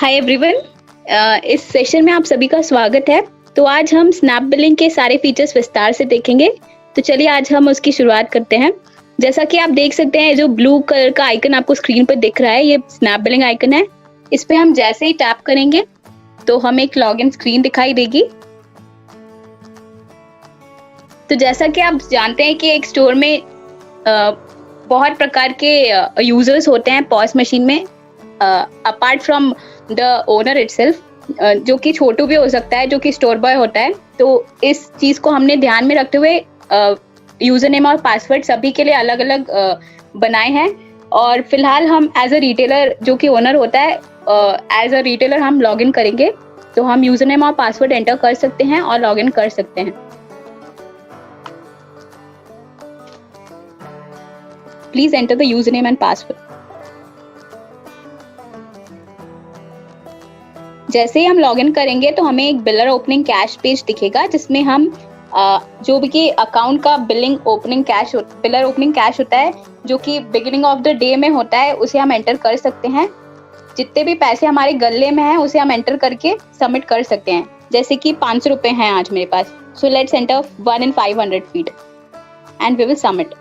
Hi everyone. इस session में आप सभी का स्वागत है। तो आज हम स्नैप बिलिंग के सारे फीचर्स विस्तार से देखेंगे। तो चलिए आज हम उसकी शुरुआत करते हैं। जैसा कि आप देख सकते हैं, जो ब्लू कलर का आइकन आपको स्क्रीन पर दिख रहा है, ये स्नैप बिलिंग आइकन है। इस पे हम जैसे ही टैप करेंगे तो हमें एक लॉगिन स्क्रीन दिखाई देगी। तो जैसा कि आप जानते हैं कि एक स्टोर में बहुत प्रकार के यूजर्स होते हैं पॉस मशीन में, apart from the owner itself, जो कि छोटू भी हो सकता है, जो कि स्टोर बॉय होता है। तो इस चीज को हमने ध्यान में रखते हुए यूजर नेम और पासवर्ड सभी के लिए अलग अलग बनाए हैं। और फिलहाल हम एज अ रिटेलर, जो कि ओनर होता है, एज अ रिटेलर हम लॉग इन करेंगे। तो हम यूजर नेम और पासवर्ड एंटर कर सकते हैं और लॉग इन कर सकते हैं। Please enter the user name and password. जैसे ही हम लॉगिन करेंगे तो हमें एक बिलर ओपनिंग कैश पेज दिखेगा, जिसमें हम जो भी अकाउंट का बिलिंग ओपनिंग कैश बिलर ओपनिंग कैश होता है, जो कि बिगिनिंग ऑफ द डे में होता है, उसे हम एंटर कर सकते हैं। जितने भी पैसे हमारे गल्ले में हैं उसे हम एंटर करके सबमिट कर सकते हैं। जैसे कि 500 रुपए हैं आज मेरे पास, so let's enter 1 in 500 feet and we will submit.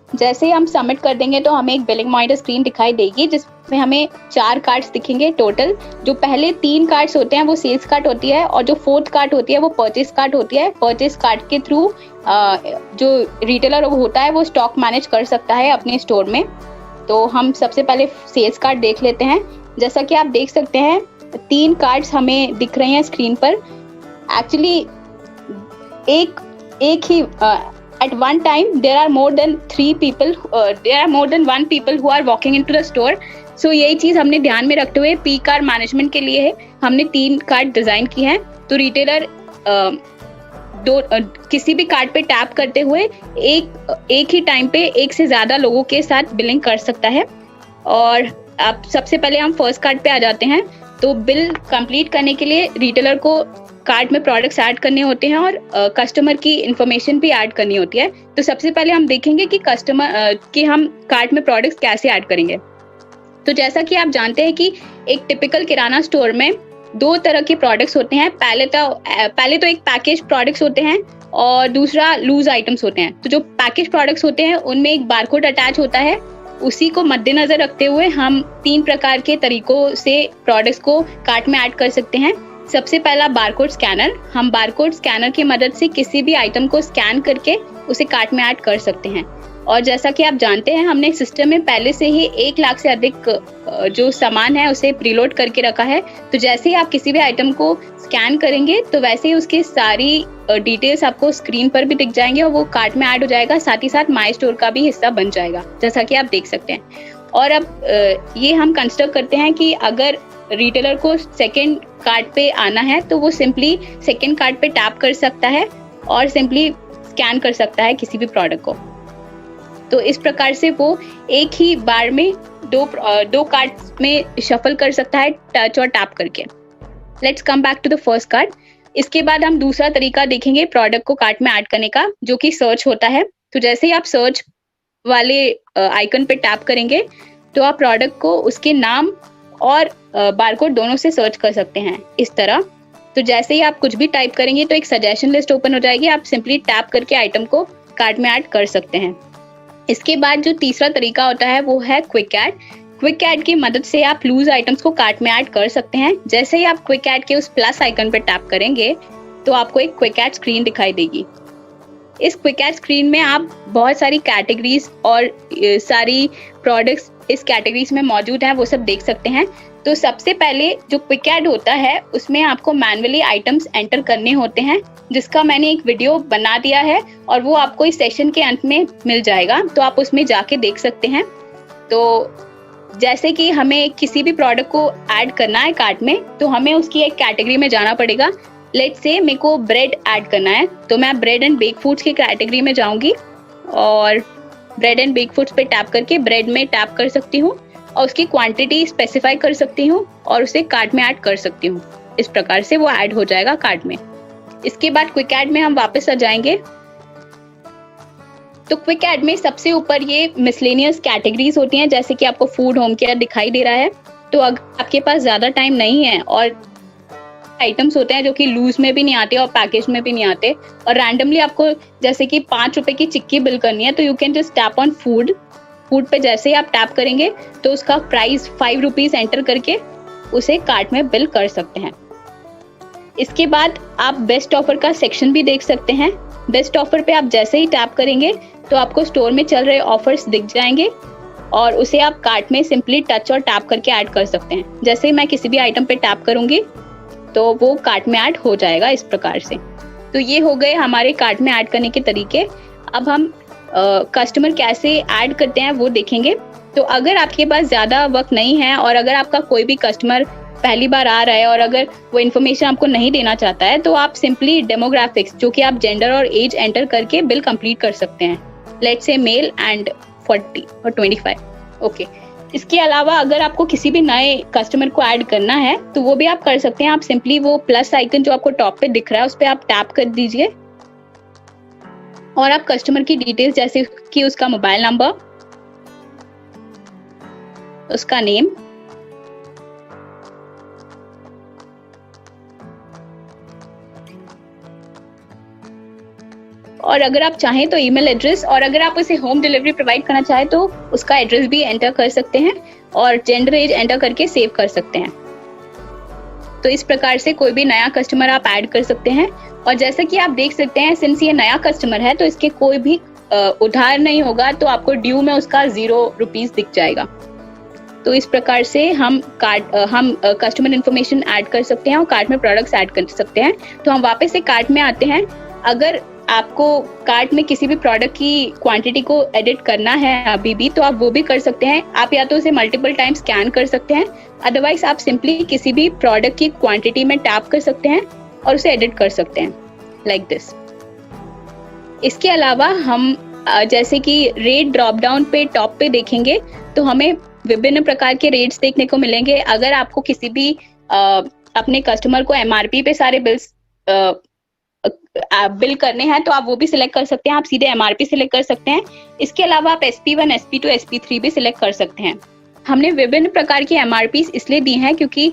जैसे ही हम सबमिट कर देंगे तो हमें एक बिलिंग मॉनिटर स्क्रीन दिखाई देगी, जिसमें हमें 4 कार्ड्स दिखेंगे टोटल। जो पहले 3 कार्ड्स होते हैं वो सेल्स कार्ड होती है, और जो 4th कार्ड होती है वो परचेस कार्ड होती है। परचेस कार्ड के थ्रू जो रिटेलर होता है वो स्टॉक मैनेज कर सकता है अपने स्टोर में। तो हम सबसे पहले सेल्स कार्ड देख लेते हैं। जैसा कि आप देख सकते हैं 3 कार्ड्स हमें दिख रहे हैं स्क्रीन पर। एक्चुअली एक ही at one time there are more than 1 people who are walking into the store. So यही चीज हमने ध्यान में रखते हुए पी कार्ड मैनेजमेंट के लिए है हमने 3 कार्ड डिजाइन की हैं। तो रिटेलर किसी भी कार्ड पे टैप करते हुए एक ही टाइम पे एक से ज्यादा लोगों के साथ बिलिंग कर सकता है। और अब सबसे पहले हम फर्स्ट कार्ड पे आ जाते हैं। तो बिल कंप्लीट करने के लिए रिटेलर को कार्ड में प्रोडक्ट्स ऐड करने होते हैं और कस्टमर की इंफॉर्मेशन भी ऐड करनी होती है। तो सबसे पहले हम देखेंगे कि कि हम कार्ड में प्रोडक्ट्स कैसे ऐड करेंगे। तो जैसा कि आप जानते हैं कि एक टिपिकल किराना स्टोर में 2 तरह के प्रोडक्ट्स होते हैं। पहले तो एक पैकेज प्रोडक्ट्स होते हैं और दूसरा लूज आइटम्स होते हैं। तो जो पैकेज प्रोडक्ट्स होते हैं उनमें एक बारकोड अटैच होता है। उसी को मद्देनजर रखते हुए हम 3 प्रकार के तरीकों से प्रोडक्ट्स को कार्ट में ऐड कर सकते हैं। सबसे पहला बारकोड स्कैनर। हम बारकोड स्कैनर की मदद से किसी भी आइटम को स्कैन करके उसे कार्ट में ऐड कर सकते हैं। और जैसा कि आप जानते हैं, हमने सिस्टम में पहले से ही 1 लाख से अधिक जो सामान है उसे प्रीलोड करके रखा है। तो जैसे ही आप किसी भी आइटम को स्कैन करेंगे तो वैसे ही उसकी सारी डिटेल्स आपको स्क्रीन पर भी दिख जाएंगे और वो कार्ट में ऐड हो जाएगा। साथ ही साथ माई स्टोर का भी हिस्सा बन जाएगा, जैसा कि आप देख सकते हैं। और अब ये हम कंसिडर करते हैं कि अगर रिटेलर को सेकेंड कार्ड पे आना है तो वो सिंपली सेकेंड कार्ड पे टैप कर सकता है और सिंपली स्कैन कर सकता है किसी भी प्रोडक्ट को। तो इस प्रकार से वो एक ही बार में दो कार्ड में शफल कर सकता है टच और टैप करके। Let's come back to the first card. इसके बाद हम दूसरा तरीका देखेंगे प्रोडक्ट को कार्ट में ऐड करने का, जो कि सर्च होता है। तो जैसे ही आप सर्च वाले आइकन पे टैप करेंगे तो आप प्रोडक्ट को उसके नाम और बारकोड दोनों से सर्च कर सकते हैं इस तरह। तो जैसे ही आप कुछ भी टाइप करेंगे तो एक सजेशन लिस्ट ओपन हो जाएगी। आप सिंपली टैप करके आइटम को कार्ट में ऐड कर सकते हैं। इसके बाद जो तीसरा तरीका होता है वो है क्विक ऐड। क्विक ऐड की मदद से आप लूज आइटम्स को कार्ट में ऐड कर सकते हैं। जैसे ही आप क्विक ऐड के उस प्लस आइकन पर टैप करेंगे तो आपको एक क्विक ऐड स्क्रीन दिखाई देगी। इस क्विक ऐड स्क्रीन में आप बहुत सारी कैटेगरीज और सारी प्रोडक्ट्स इस कैटेगरीज में मौजूद हैं वो सब देख सकते हैं। तो सबसे पहले जो क्विक ऐड होता है उसमें आपको मैन्युअली आइटम्स एंटर करने होते हैं, जिसका मैंने एक वीडियो बना दिया है और वो आपको इस सेशन के अंत में मिल जाएगा। तो आप उसमें जाके देख सकते हैं। तो जैसे कि हमें किसी भी प्रोडक्ट को ऐड करना है कार्ट में, तो हमें उसकी एक कैटेगरी में जाना पड़ेगा। लेट्स से मेरे को ब्रेड ऐड करना है, तो मैं ब्रेड एंड बेक फूड्स की कैटेगरी में जाऊंगी और ब्रेड एंड बेक फूड्स पे टैप करके ब्रेड में टैप कर सकती हूँ और उसकी क्वांटिटी स्पेसिफाई कर सकती हूँ और उसे कार्ट में ऐड कर सकती हूँ। इस प्रकार से वो ऐड हो जाएगा कार्ट में। इसके बाद क्विक ऐड में हम वापस आ जाएंगे तो क्विक ऐड में सबसे ऊपर ये मिसलेनियस कैटेगरीज होती हैं, जैसे कि आपको फूड, होम केयर दिखाई दे रहा है। तो अगर आपके पास ज्यादा टाइम नहीं है और आइटम्स होते हैं जो कि लूज में भी नहीं आते और पैकेज में भी नहीं आते, और रैंडमली आपको जैसे कि 5 रुपए की चिक्की बिल करनी है, तो you can just tap on food पे जैसे ही आप टैप करेंगे तो उसका प्राइस 5 रुपीज एंटर करके उसे कार्ट में बिल कर सकते हैं। इसके बाद आप बेस्ट ऑफर का सेक्शन भी देख सकते हैं। बेस्ट ऑफर पे आप जैसे ही टैप करेंगे तो आपको स्टोर में चल रहे ऑफर्स दिख जाएंगे और उसे आप कार्ट में सिंपली टच और टैप करके ऐड कर सकते हैं। जैसे ही मैं किसी भी आइटम पे टैप करूंगी तो वो कार्ट में ऐड हो जाएगा इस प्रकार से। तो ये हो गए हमारे कार्ट में ऐड करने के तरीके। अब हम कस्टमर कैसे ऐड करते हैं वो देखेंगे। तो अगर आपके पास ज़्यादा वक्त नहीं है और अगर आपका कोई भी कस्टमर पहली बार आ रहा है और अगर वो इन्फॉर्मेशन आपको नहीं देना चाहता है, तो आप सिंपली डेमोग्राफिक्स, जो कि आप जेंडर और एज एंटर करके बिल कंप्लीट कर सकते हैं। लेट्स से मेल एंड 40 और 25। ओके। इसके अलावा अगर आपको किसी भी नए कस्टमर को ऐड करना है तो वो भी आप कर सकते हैं। आप सिंपली वो प्लस आइकन जो आपको टॉप पे दिख रहा है उस पर आप टैप कर दीजिए और आप कस्टमर की डिटेल्स जैसे कि उसका मोबाइल नंबर, उसका नेम, और अगर आप चाहें तो ईमेल एड्रेस, और अगर आप उसे होम डिलीवरी प्रोवाइड करना चाहें तो उसका एड्रेस भी एंटर कर सकते हैं और जेंडर एज एंटर करके सेव कर सकते हैं। तो इस प्रकार से कोई भी नया कस्टमर आप ऐड कर सकते हैं। और जैसा कि आप देख सकते हैं, सिंस ये नया कस्टमर है तो इसके कोई भी उधार नहीं होगा, तो आपको ड्यू में उसका 0 रुपीज दिख जाएगा। तो इस प्रकार से हम कस्टमर इन्फॉर्मेशन ऐड कर सकते हैं और कार्ट में प्रोडक्ट्स ऐड कर सकते हैं। तो हम वापस से कार्ट में आते हैं। अगर आपको कार्ट में किसी भी प्रोडक्ट की क्वांटिटी को एडिट करना है अभी भी, तो आप वो भी कर सकते हैं। आप या तो उसे मल्टीपल टाइम स्कैन कर सकते हैं, अदरवाइज आप सिंपली किसी भी प्रोडक्ट की क्वांटिटी में टैप कर सकते हैं और उसे एडिट कर सकते हैं लाइक दिस। इसके अलावा हम जैसे कि रेट ड्रॉप डाउन पे टॉप पे देखेंगे तो हमें विभिन्न प्रकार के रेट्स देखने को मिलेंगे। अगर आपको किसी भी अपने कस्टमर को एमआरपी पे सारे बिल करने हैं तो आप वो भी सिलेक्ट कर सकते हैं। आप सीधे एमआरपी सिलेक्ट कर सकते हैं। इसके अलावा आप SP1, SP2, SP3 भी सिलेक्ट कर सकते हैं। हमने विभिन्न प्रकार की एमआरपी इसलिए दी हैं क्योंकि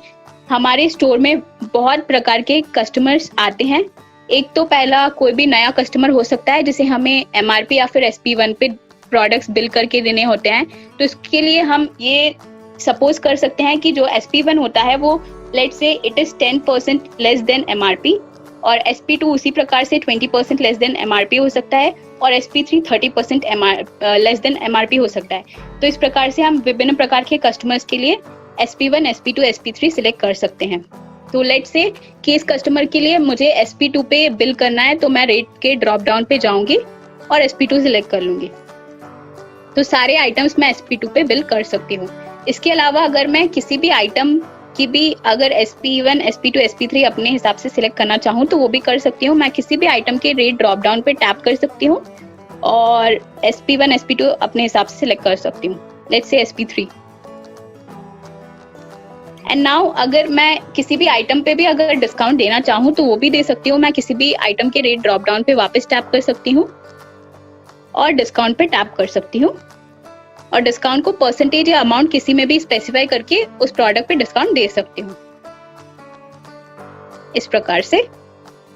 हमारे स्टोर में बहुत प्रकार के कस्टमर्स आते हैं। एक तो पहला कोई भी नया कस्टमर हो सकता है जिसे हमें एमआरपी या फिर SP1 पे प्रोडक्ट्स बिल करके देने होते हैं। तो इसके लिए हम ये सपोज कर सकते हैं कि जो SP1 होता है वो let's say it is 10% less than MRP, और SP2 उसी प्रकार से 20% लेस देन एमआरपी हो सकता है, और SP3 30% लेस देन एमआरपी हो सकता है। तो इस प्रकार से हम विभिन्न प्रकार के कस्टमर्स के लिए SP1, SP2, SP3 सिलेक्ट कर सकते हैं। तो लेट्स से कि इस कस्टमर के लिए मुझे SP2 पे बिल करना है, तो मैं रेट के ड्रॉप डाउन पे जाऊंगी और SP2 सिलेक्ट कर लूंगी। तो सारे आइटम्स मैं SP2 पे बिल कर सकती हूँ। इसके अलावा अगर मैं किसी भी आइटम की भी अगर SP1, SP2, SP3 अपने हिसाब से सिलेक्ट करना चाहूँ तो वो भी कर सकती हूँ। मैं किसी भी आइटम के रेट ड्रॉप डाउन पे टैप कर सकती हूँ और SP1, SP2 अपने हिसाब से सिलेक्ट कर सकती हूँ। लेट्स से SP3। एंड नाउ अगर मैं किसी भी आइटम पे भी अगर डिस्काउंट देना चाहूँ तो वो भी दे सकती हूँ। मैं किसी भी आइटम के रेट ड्रॉप डाउन पे वापस टैप कर सकती हूँ और डिस्काउंट पे टैप कर सकती हूँ, और डिस्काउंट को परसेंटेज या अमाउंट किसी में भी स्पेसिफाई करके उस प्रोडक्ट पे डिस्काउंट दे सकती हूँ इस प्रकार से।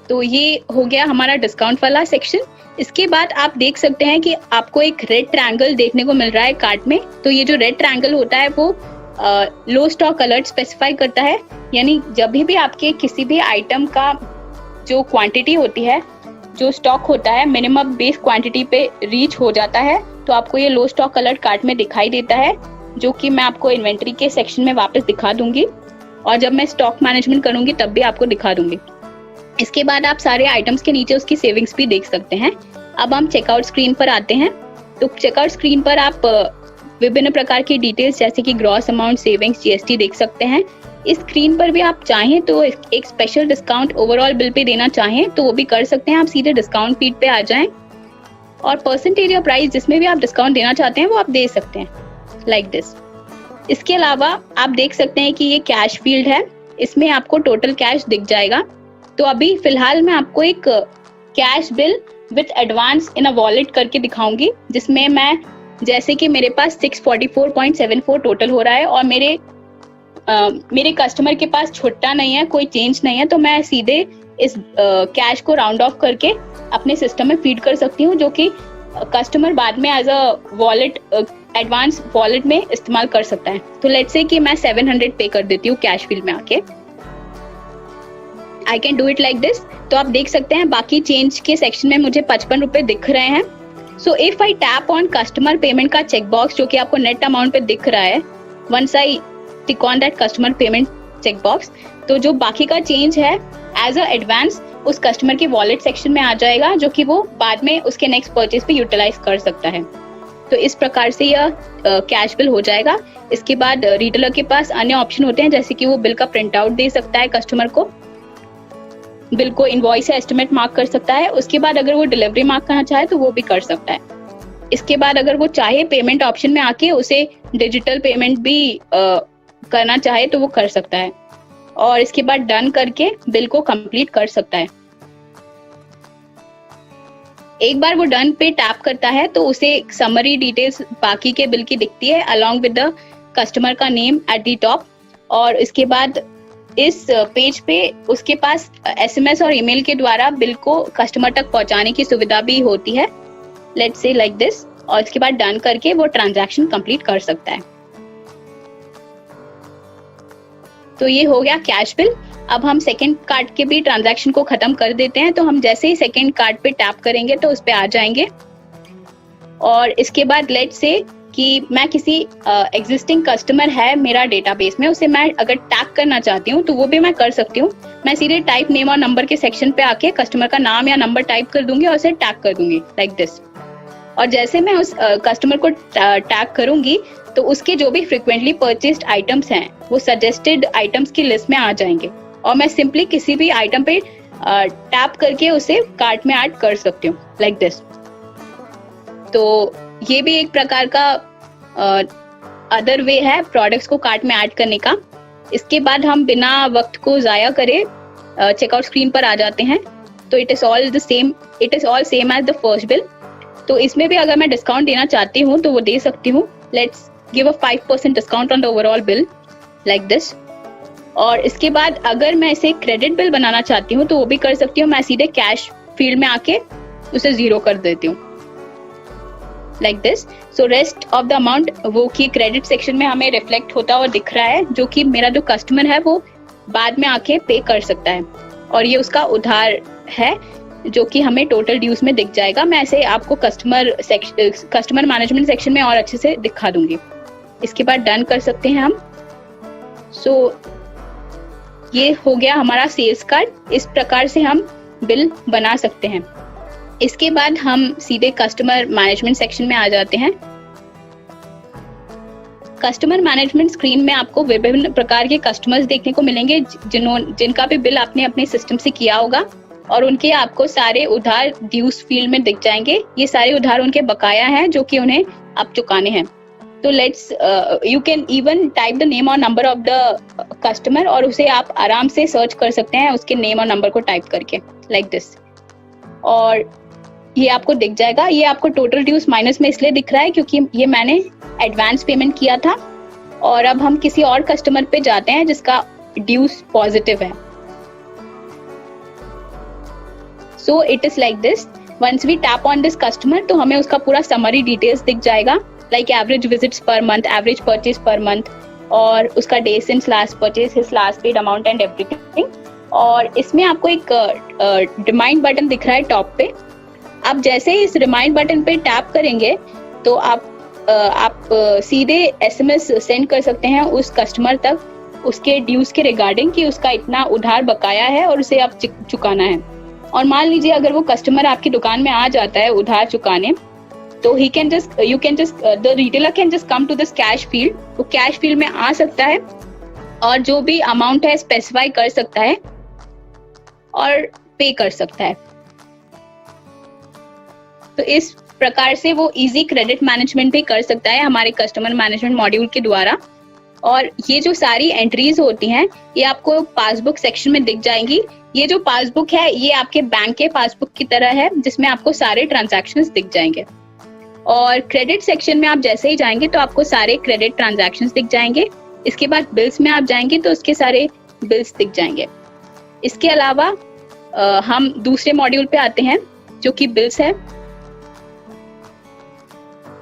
तो ये हो गया हमारा डिस्काउंट वाला सेक्शन। इसके बाद आप देख सकते हैं कि आपको एक रेड ट्रायंगल देखने को मिल रहा है कार्ट में। तो ये जो रेड ट्रायंगल होता है वो लो स्टॉक अलर्ट स्पेसिफाई करता है, यानी जब भी आपके किसी भी आइटम का जो क्वांटिटी होती है, जो स्टॉक होता है, मिनिमम बेस क्वांटिटी पे रीच हो जाता है तो आपको ये लो स्टॉक अलर्ट कार्ट में दिखाई देता है, जो कि मैं आपको इन्वेंटरी के सेक्शन में वापस दिखा दूंगी और जब मैं स्टॉक मैनेजमेंट करूंगी तब भी आपको दिखा दूंगी। इसके बाद आप सारे आइटम्स के नीचे उसकी सेविंग्स भी देख सकते हैं। अब हम चेकआउट स्क्रीन पर आते हैं। तो चेकआउट स्क्रीन पर आप विभिन्न प्रकार की डिटेल्स जैसे कि ग्रॉस अमाउंट, सेविंग्स, GST देख सकते हैं। इस स्क्रीन पर भी आप चाहें तो एक special discount overall bill pay देना चाहें तो वो भी कर सकते हैं। आप सीधे डिस्काउंट फीड पे आ जाएं और परसेंटेज या प्राइस जिसमें भी आप डिस्काउंट देना चाहते हैं वो आप दे सकते हैं लाइक दिस। इसके अलावा आप देख सकते हैं कि ये कैश फील्ड है, इसमें आपको टोटल कैश दिख जाएगा। तो अभी फिलहाल मैं आपको एक cash bill with advance in a wallet करके दिखाऊंगी, जिसमें मैं जैसे कि मेरे पास 644.74 टोटल हो रहा है और मेरे कस्टमर के पास छुट्टा नहीं है, कोई चेंज नहीं है, तो मैं सीधे इस कैश को राउंड ऑफ करके अपने सिस्टम में फीड कर सकती हूँ, जो कि कस्टमर बाद में as a wallet advance wallet में इस्तेमाल कर सकता है। तो लेट्स से कि मैं 700 पे कर देती हूँ कैश फील्ड में आके। आई can do it like this. तो आप देख सकते हैं बाकी चेंज के सेक्शन में मुझे 55 रुपए दिख रहे हैं। So if I tap on customer payment का चेक बॉक्स जो कि आपको नेट अमाउंट पे दिख रहा है, once I tick on that customer payment check box, तो जो बाकी का चेंज है एज अ एडवांस उस कस्टमर के वॉलेट सेक्शन में आ जाएगा, जो कि वो बाद में उसके नेक्स्ट परचेज पे यूटिलाइज कर सकता है। तो इस प्रकार से यह कैश बिल हो जाएगा। इसके बाद रिटेलर के पास अन्य ऑप्शन होते हैं, जैसे कि वो बिल का प्रिंट आउट दे सकता है कस्टमर को, बिल को इनवॉइस या एस्टिमेट मार्क कर सकता है। उसके बाद अगर वो डिलीवरी मार्क करना चाहे तो वो भी कर सकता है। इसके बाद अगर वो चाहे पेमेंट ऑप्शन में आके उसे डिजिटल पेमेंट भी करना चाहे तो वो कर सकता है, और इसके बाद डन करके बिल को कंप्लीट कर सकता है। एक बार वो डन पे टैप करता है तो उसे समरी डिटेल्स बाकी के बिल की दिखती है अलोंग विद द कस्टमर का नेम एट द टॉप। और इसके बाद इस पेज पे उसके पास एसएमएस और ईमेल के द्वारा बिल को कस्टमर तक पहुंचाने की सुविधा भी होती है, लेट्स से लाइक दिस। और इसके बाद डन करके वो ट्रांजैक्शन कंप्लीट कर सकता है। तो ये हो गया कैश बिल। अब हम सेकंड कार्ड के भी ट्रांजैक्शन को खत्म कर देते हैं। तो हम जैसे ही सेकंड कार्ड पे टैप करेंगे तो उस पे आ जाएंगे, और इसके बाद लेट्स से कि मैं किसी एग्जिस्टिंग कस्टमर है मेरा डेटाबेस में, उसे मैं अगर टैग करना चाहती हूँ तो वो भी मैं कर सकती हूँ। मैं सीधे टाइप नेम और नंबर के सेक्शन पे आके कस्टमर का नाम या नंबर टाइप कर दूंगी और उसे टैग कर दूंगी लाइक दिस। और जैसे मैं उस कस्टमर को टैग करूंगी तो उसके जो भी फ्रिक्वेंटली परचेस्ड आइटम्स हैं वो सजेस्टेड आइटम्स की लिस्ट में आ जाएंगे, और मैं सिंपली किसी भी आइटम पे टैप करके उसे कार्ट में ऐड कर सकती हूँ लाइक दिस। तो ये भी एक प्रकार का अदर वे है प्रोडक्ट्स को कार्ट में ऐड करने का। इसके बाद हम बिना वक्त को जाया करे चेकआउट स्क्रीन पर आ जाते हैं। तो it is all same as the first bill. तो इसमें भी अगर मैं डिस्काउंट देना चाहती हूँ तो वो दे सकती हूँ। Let's give a 5% discount on the overall bill like this. और इसके बाद अगर मैं इसे क्रेडिट बिल बनाना चाहती हूँ तो वो भी कर सकती हूँ। मैं सीधे कैश फील्ड में आके उसे 0 कर देती हूँ like this. So rest of the amount वो की क्रेडिट सेक्शन में हमें रिफ्लेक्ट होता हुआ दिख रहा है, जो कि मेरा जो कस्टमर है वो बाद में आके पे कर सकता है, और ये उसका उधार है जो कि हमें टोटल ड्यूज में दिख जाएगा। मैं ऐसे आपको कस्टमर मैनेजमेंट सेक्शन में और अच्छे से दिखा दूंगी। इसके बाद डन कर सकते हैं हम। सो ये हो गया हमारा सेल्स कार्ड। इस प्रकार से हम बिल बना सकते हैं। इसके बाद हम सीधे कस्टमर मैनेजमेंट सेक्शन में आ जाते हैं। कस्टमर मैनेजमेंट स्क्रीन में आपको विभिन्न प्रकार के कस्टमर्स देखने को मिलेंगे जिनका भी बिल आपने अपने सिस्टम से किया होगा, और उनके आपको सारे उधार ड्यूज फील्ड में दिख जाएंगे। ये सारे उधार उनके बकाया हैं जो कि उन्हें अब चुकाने हैं। तो let's you can even type the name और नंबर ऑफ द कस्टमर, और उसे आप आराम से सर्च कर सकते हैं उसके नेम और नंबर को टाइप करके लाइक दिस, और ये आपको दिख जाएगा। ये आपको टोटल ड्यूज माइनस में इसलिए दिख रहा है क्योंकि ये मैंने एडवांस पेमेंट किया था, और अब हम किसी और कस्टमर पे जाते हैं जिसका ड्यूज पॉजिटिव है। So it is like this. Once we tap on this customer तो हमें उसका पूरा समरी डिटेल्स दिख जाएगा, like average visits per month, average purchase per month, और उसका day since last purchase, his last paid amount and everything. और इसमें आपको एक रिमाइंड बटन दिख रहा है टॉप पे। आप जैसे ही इस रिमाइंड बटन पे टैप करेंगे तो आप सीधे एसएमएस सेंड कर सकते हैं उस कस्टमर तक उसके ड्यूज के रिगार्डिंग कि उसका इतना उधार बकाया है और उसे आप चुकाना है। और मान लीजिए अगर वो कस्टमर आपकी दुकान में आ जाता है उधार चुकाने, तो the retailer can just come to this cash field। तो कैश फील्ड में आ सकता है और जो भी अमाउंट है स्पेसिफाई कर सकता है और पे कर सकता है। तो इस प्रकार से वो इजी क्रेडिट मैनेजमेंट भी कर सकता है हमारे कस्टमर मैनेजमेंट मॉड्यूल के द्वारा। और ये जो सारी एंट्रीज होती हैं ये आपको पासबुक सेक्शन में दिख जाएंगी। ये जो पासबुक है ये आपके बैंक के पासबुक की तरह है जिसमें आपको सारे ट्रांजैक्शंस दिख जाएंगे। और क्रेडिट सेक्शन में आप जैसे ही जाएंगे तो आपको सारे क्रेडिट ट्रांजैक्शंस दिख जाएंगे। इसके बाद बिल्स में आप जाएंगे तो उसके सारे बिल्स दिख जाएंगे। इसके अलावा हम दूसरे मॉड्यूल पे आते हैं जो कि बिल्स है।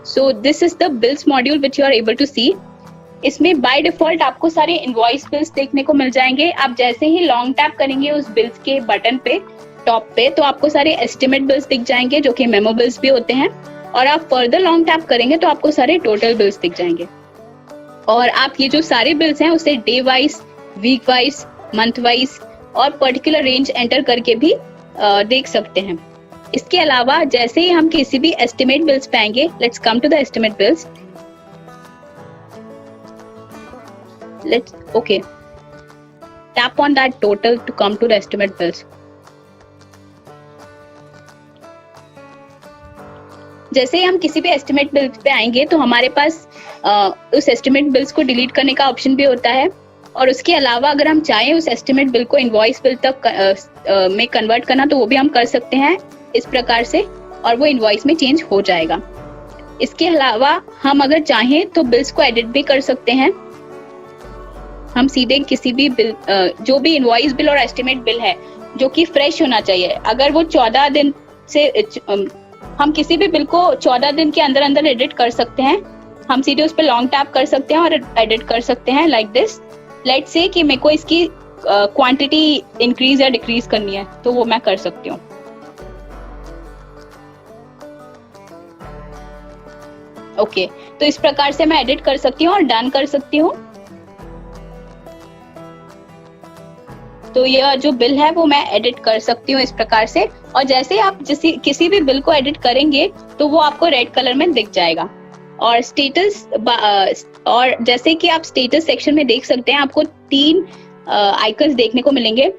So this is the bills module which you are able to see. इसमें बाय डिफॉल्ट आपको सारे इनवॉइस बिल्स देखने को मिल जाएंगे। आप जैसे ही लॉन्ग टैप करेंगे उस बिल्स के बटन पे टॉप पे तो आपको सारे एस्टिमेट बिल्स दिख जाएंगे जो कि मेमो बिल्स भी होते हैं। और आप फर्दर लॉन्ग टैप करेंगे तो आपको सारे टोटल बिल्स दिख जाएंगे। और आप ये जो सारे बिल्स हैं उसे day wise, week wise, month wise और पर्टिकुलर रेंज एंटर करके भी देख सकते हैं। इसके अलावा जैसे ही हम किसी भी एस्टिमेट बिल्स पे आएंगे, let's come to the estimate bills. Let's tap on that total to come to the estimate bills. जैसे ही हम किसी भी एस्टिमेट बिल्स पे आएंगे तो हमारे पास उस एस्टिमेट बिल्स को डिलीट करने का ऑप्शन भी होता है। और उसके अलावा अगर हम चाहें उस एस्टिमेट बिल को इनवॉइस बिल तक में कन्वर्ट करना तो वो भी हम कर सकते हैं इस प्रकार से, और वो इनवॉइस में चेंज हो जाएगा। इसके अलावा हम अगर चाहें तो बिल्स को एडिट भी कर सकते हैं। हम सीधे किसी भी बिल जो भी इनवॉइस बिल और एस्टिमेट बिल है जो कि फ्रेश होना चाहिए, अगर वो 14 दिन से हम किसी भी बिल को 14 दिन के अंदर अंदर एडिट कर सकते हैं। हम सीधे उस पर लॉन्ग टैप कर सकते हैं और एडिट कर सकते हैं लाइक दिस। लेट्स से कि मेरे को इसकी क्वांटिटी इंक्रीज या डिक्रीज करनी है तो वो मैं कर सकती हूँ। ओके, तो इस प्रकार से मैं एडिट कर सकती हूँ और डन कर सकती हूँ। तो यह जो बिल है वो मैं एडिट कर सकती हूँ इस प्रकार से। और जैसे आप किसी भी बिल को एडिट करेंगे तो वो आपको रेड कलर में दिख जाएगा। और स्टेटस और जैसे कि आप स्टेटस सेक्शन में देख सकते हैं आपको 3 आइकन्स देखने को मिलेंगे।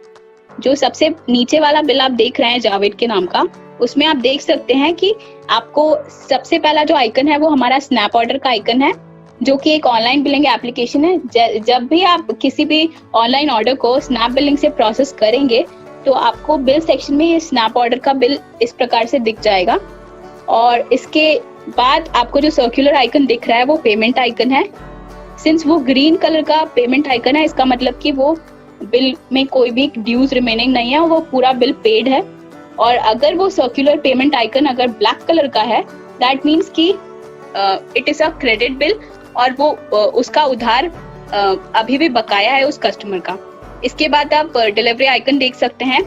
जो सबसे नीचे वाला बिल आप देख रहे हैं जावेद के नाम का, उसमें आप देख सकते हैं कि आपको सबसे पहला जो आइकन है वो हमारा स्नैप ऑर्डर का आइकन है जो कि एक ऑनलाइन बिलिंग एप्लीकेशन है। जब भी आप किसी भी ऑनलाइन ऑर्डर को स्नैप बिलिंग से प्रोसेस करेंगे तो आपको बिल सेक्शन में ये स्नैप ऑर्डर का बिल इस प्रकार से दिख जाएगा। और इसके बाद आपको जो सर्कुलर आइकन दिख रहा है वो पेमेंट आइकन है। सिंस वो ग्रीन कलर का पेमेंट आइकन है, इसका मतलब कि वो बिल में कोई भी ड्यूज रिमेनिंग नहीं है, वो पूरा बिल पेड है। और अगर वो सर्कुलर पेमेंट आइकन अगर ब्लैक कलर का है, दैट मीन्स कि it is a credit bill और वो उसका उधार अभी भी बकाया है उस कस्टमर का। इसके बाद आप डिलीवरी आइकन देख सकते हैं।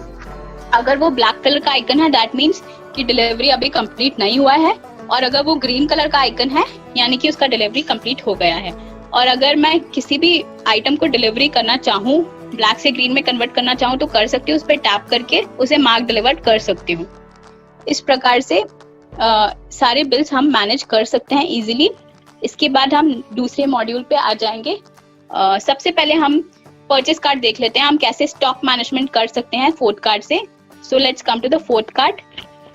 अगर वो ब्लैक कलर का आइकन है दैट मीन्स कि डिलीवरी अभी कंप्लीट नहीं हुआ है, और अगर वो ग्रीन कलर का आइकन है यानी कि उसका डिलीवरी कंप्लीट हो गया है। और अगर मैं किसी भी आइटम को डिलीवरी करना चाहूँ, ब्लैक से ग्रीन में कन्वर्ट करना चाहूँ तो कर सकती हूँ, उस पर टैप करके उसे मार्क डिलीवर्ड कर सकती हूँ। इस प्रकार से सारे बिल्स हम मैनेज कर सकते हैं इजीली। इसके बाद हम दूसरे मॉड्यूल पे आ जाएंगे। सबसे पहले हम परचेस कार्ड देख लेते हैं, हम कैसे स्टॉक मैनेजमेंट कर सकते हैं फोर्थ कार्ड से। So let's come to the fourth card,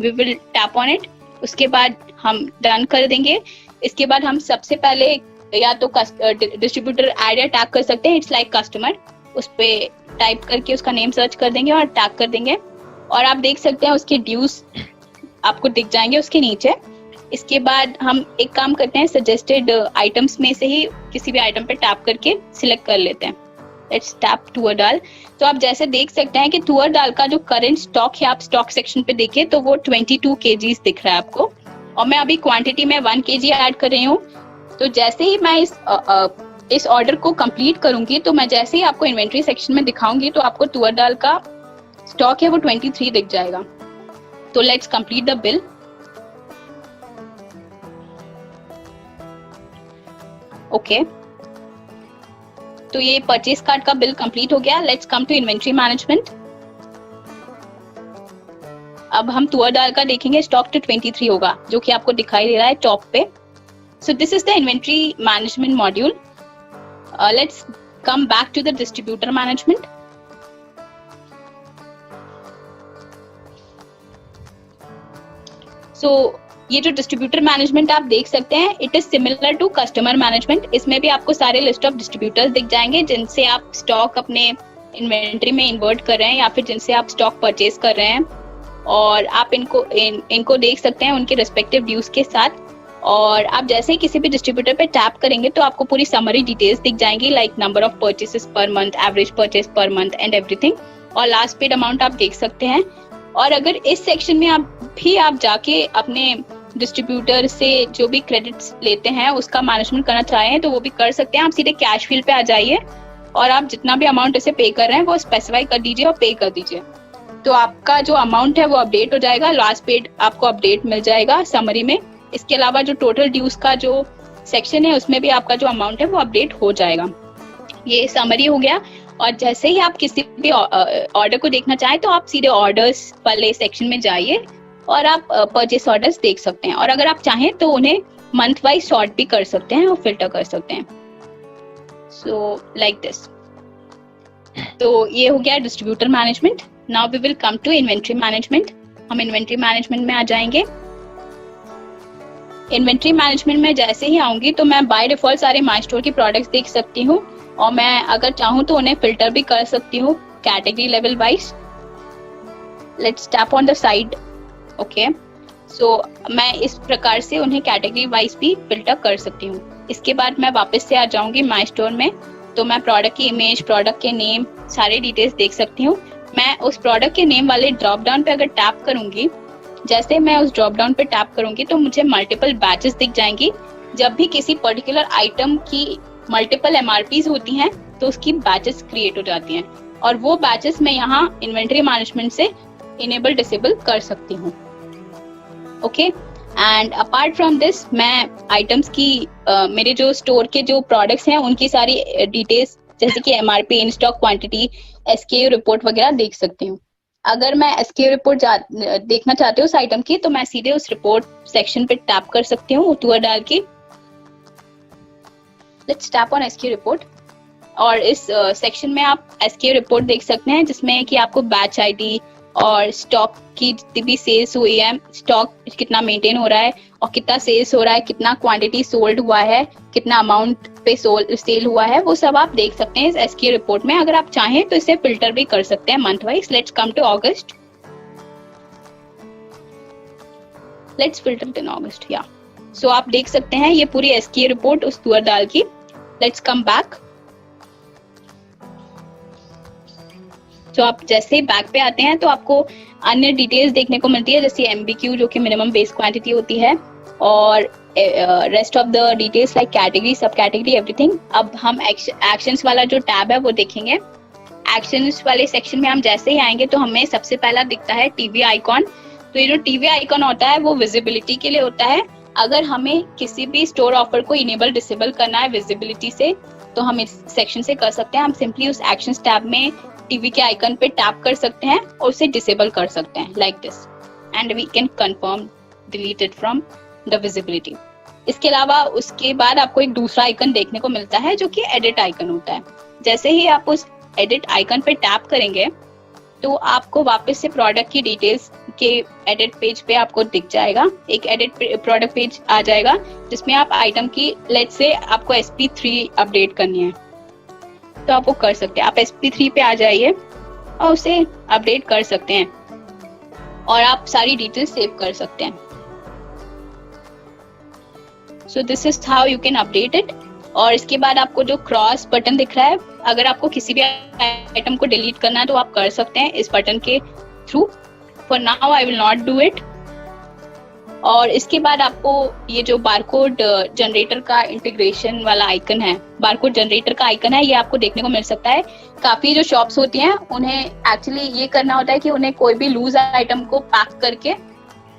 we will tap on it. उसके बाद हम डन कर देंगे। इसके बाद हम सबसे पहले या तो डिस्ट्रीब्यूटर ऐड या टैग कर सकते हैं, इट्स लाइक कस्टमर। उस पर टाइप करके उसका नेम सर्च कर देंगे और टैग कर देंगे, और आप देख सकते हैं उसके ड्यूज आपको दिख जाएंगे उसके नीचे। इसके बाद हम एक काम करते हैं, सजेस्टेड आइटम्स में से ही किसी भी आइटम पे टैप करके सिलेक्ट कर लेते हैं। लेट्स टैप तुअर दाल। तो आप जैसे देख सकते हैं कि तुअर दाल का जो करंट स्टॉक है, आप स्टॉक सेक्शन पे देखिए तो वो 22 kg दिख रहा है आपको, और मैं अभी क्वांटिटी में 1 kg ऐड कर रही हूँ। तो जैसे ही मैं इस ऑर्डर को कंप्लीट करूंगी तो मैं जैसे ही आपको इन्वेंट्री सेक्शन में दिखाऊंगी तो आपको तुअर दाल का स्टॉक है वो 23 दिख जाएगा। तो let's complete the bill. Okay, तो ये परचेस कार्ड का बिल कंप्लीट हो गया। Let's come to inventory management. अब हम तुअर दाल का देखेंगे, स्टॉक तो 23 होगा जो कि आपको दिखाई दे रहा है टॉप पे। So this is the inventory management module. Let's come back to the distributor management. So ये जो डिस्ट्रीब्यूटर मैनेजमेंट आप देख सकते हैं, it is similar to customer management. इसमें भी आपको सारे लिस्ट ऑफ डिस्ट्रीब्यूटर्स दिख जाएंगे जिनसे आप स्टॉक अपने इन्वेंट्री में इन्वर्ट कर रहे हैं या फिर जिनसे आप स्टॉक परचेज कर रहे हैं, और आप इनको देख सकते हैं उनके रिस्पेक्टिव ड्यूज के साथ। और आप जैसे ही किसी भी डिस्ट्रीब्यूटर पे टैप करेंगे तो आपको पूरी समरी डिटेल्स दिख जाएंगी, लाइक नंबर ऑफ परचेसेस पर month, average purchase per month and everything, और लास्ट पेड अमाउंट आप देख सकते हैं। और अगर इस सेक्शन में आप जाके अपने डिस्ट्रीब्यूटर से जो भी क्रेडिट्स लेते हैं उसका मैनेजमेंट करना चाहें तो वो भी कर सकते हैं। आप सीधे कैश फील्ड पे आ जाइए और आप जितना भी अमाउंट इसे पे कर रहे हैं वो स्पेसिफाई कर दीजिए और पे कर दीजिए, तो आपका जो अमाउंट है वो अपडेट हो जाएगा। लास्ट पेड आपको अपडेट मिल जाएगा समरी में। इसके अलावा जो टोटल ड्यूज का जो सेक्शन है उसमें भी आपका जो अमाउंट है वो अपडेट हो जाएगा। ये समरी हो गया। और जैसे ही आप किसी भी ऑर्डर को देखना चाहें तो आप सीधे ऑर्डर्स वाले सेक्शन में जाइए और आप परचेस ऑर्डर्स देख सकते हैं, और अगर आप चाहें तो उन्हें मंथ वाइज सॉर्ट भी कर सकते हैं और फिल्टर कर सकते हैं। So like this. तो ये हो गया distributor management. Now we will come to inventory management. हम इन्वेंट्री मैनेजमेंट में आ जाएंगे। इन्वेंट्री मैनेजमेंट में जैसे ही आऊंगी तो मैं बाय डिफॉल्ट सारे माई स्टोर के प्रोडक्ट्स देख सकती हूँ, और मैं अगर चाहूँ तो उन्हें फिल्टर भी कर सकती हूँ category level wise. Let's tap on the side. Okay, so मैं इस प्रकार से उन्हें कैटेगरी वाइज भी फिल्टर कर सकती हूँ। इसके बाद मैं वापस से आ जाऊंगी माई स्टोर में, तो मैं प्रोडक्ट की इमेज, प्रोडक्ट के नेम, सारे डिटेल्स देख सकती हूँ। मैं उस प्रोडक्ट के नेम वाले ड्रॉप डाउन पे अगर टैप करूंगी, जैसे मैं उस ड्रॉप डाउन पे टैप करूंगी तो मुझे मल्टीपल बैचेस दिख जाएंगी। जब भी किसी पर्टिकुलर आइटम की मल्टीपल एमआरपीज होती हैं तो उसकी बैचेस क्रिएट हो जाती हैं, और वो बैचेस मैं यहाँ इन्वेंट्री मैनेजमेंट से इनेबल डिसेबल कर सकती हूँ। Okay, and apart from this मैं आइटम्स की मेरे जो स्टोर के जो प्रोडक्ट्स हैं उनकी सारी डिटेल्स जैसे कि MRP, in stock quantity, SKU report वगैरह देख सकती हूँ। अगर मैं एसकेयू रिपोर्ट देखना चाहती हूँ उस आइटम की, तो मैं सीधे उस रिपोर्ट सेक्शन पे टैप कर सकती हूँ टूर डाल के। Let's tap on SKU report, और इस सेक्शन में आप एसकेयू रिपोर्ट देख सकते हैं जिसमें कि आपको बैच आईडी और स्टॉक की जितनी भी सेल्स हुई है, स्टॉक कितना मेंटेन हो रहा है और कितना सेल्स हो रहा है, कितना क्वांटिटी सोल्ड हुआ है, कितना अमाउंट पे सेल हुआ है, वो सब आप देख सकते हैं इस एसक्यू रिपोर्ट में। अगर आप चाहें तो इसे फिल्टर भी कर सकते हैं month wise. Let's come to August. Let's filter in August. या सो आप देख सकते हैं ये पूरी एसक्यू रिपोर्ट उस तुअर दाल की। Let's come back. तो आप जैसे ही बैक पे आते हैं तो आपको अन्य डिटेल्स देखने को मिलती है, जैसे एमबीक्यू जो कि मिनिमम बेस क्वांटिटी होती है, और rest of the details like category, सब कैटेगरी, एवरीथिंग। अब हम एक्शंस वाला जो टैब है वो देखेंगे। एक्शंस वाले सेक्शन में हम जैसे ही आएंगे तो हमें सबसे पहला दिखता है टीवी आइकॉन। तो ये जो टीवी आइकॉन होता है वो विजिबिलिटी के लिए होता है। अगर हमें किसी भी स्टोर ऑफर को इनेबल डिसेबल करना है विजिबिलिटी से तो हम इस सेक्शन से कर सकते हैं। हम सिंपली उस एक्शंस टैब में टीवी के आइकन पे टैप कर सकते हैं और उसे डिसेबल कर सकते हैं like this, and we can confirm delete it from the visibility. इसके अलावा उसके बाद आपको एक दूसरा आइकन देखने को मिलता है जो कि एडिट आइकन होता है। जैसे ही आप उस एडिट आइकन पे टैप करेंगे तो आपको वापस से प्रोडक्ट की डिटेल्स के एडिट पेज पे आपको दिख जाएगा। एक एडिट प्रोडक्ट पेज आ जाएगा जिसमें आप आइटम की, लेट्स से आपको SP3 अपडेट करनी है तो आप वो कर सकते हैं। आप SP3 पे आ जाइए और उसे अपडेट कर सकते हैं और आप सारी डिटेल्स सेव कर सकते हैं। So this is how you can update it. और इसके बाद आपको जो क्रॉस बटन दिख रहा है, अगर आपको किसी भी आइटम को डिलीट करना है तो आप कर सकते हैं इस बटन के through. For now I will not do it. और इसके बाद आपको ये जो बारकोड जनरेटर का इंटीग्रेशन वाला आइकन है, बारकोड जनरेटर का आइकन है, ये आपको देखने को मिल सकता है। काफी जो शॉप्स होती हैं उन्हें एक्चुअली ये करना होता है कि उन्हें कोई भी लूज आइटम को पैक करके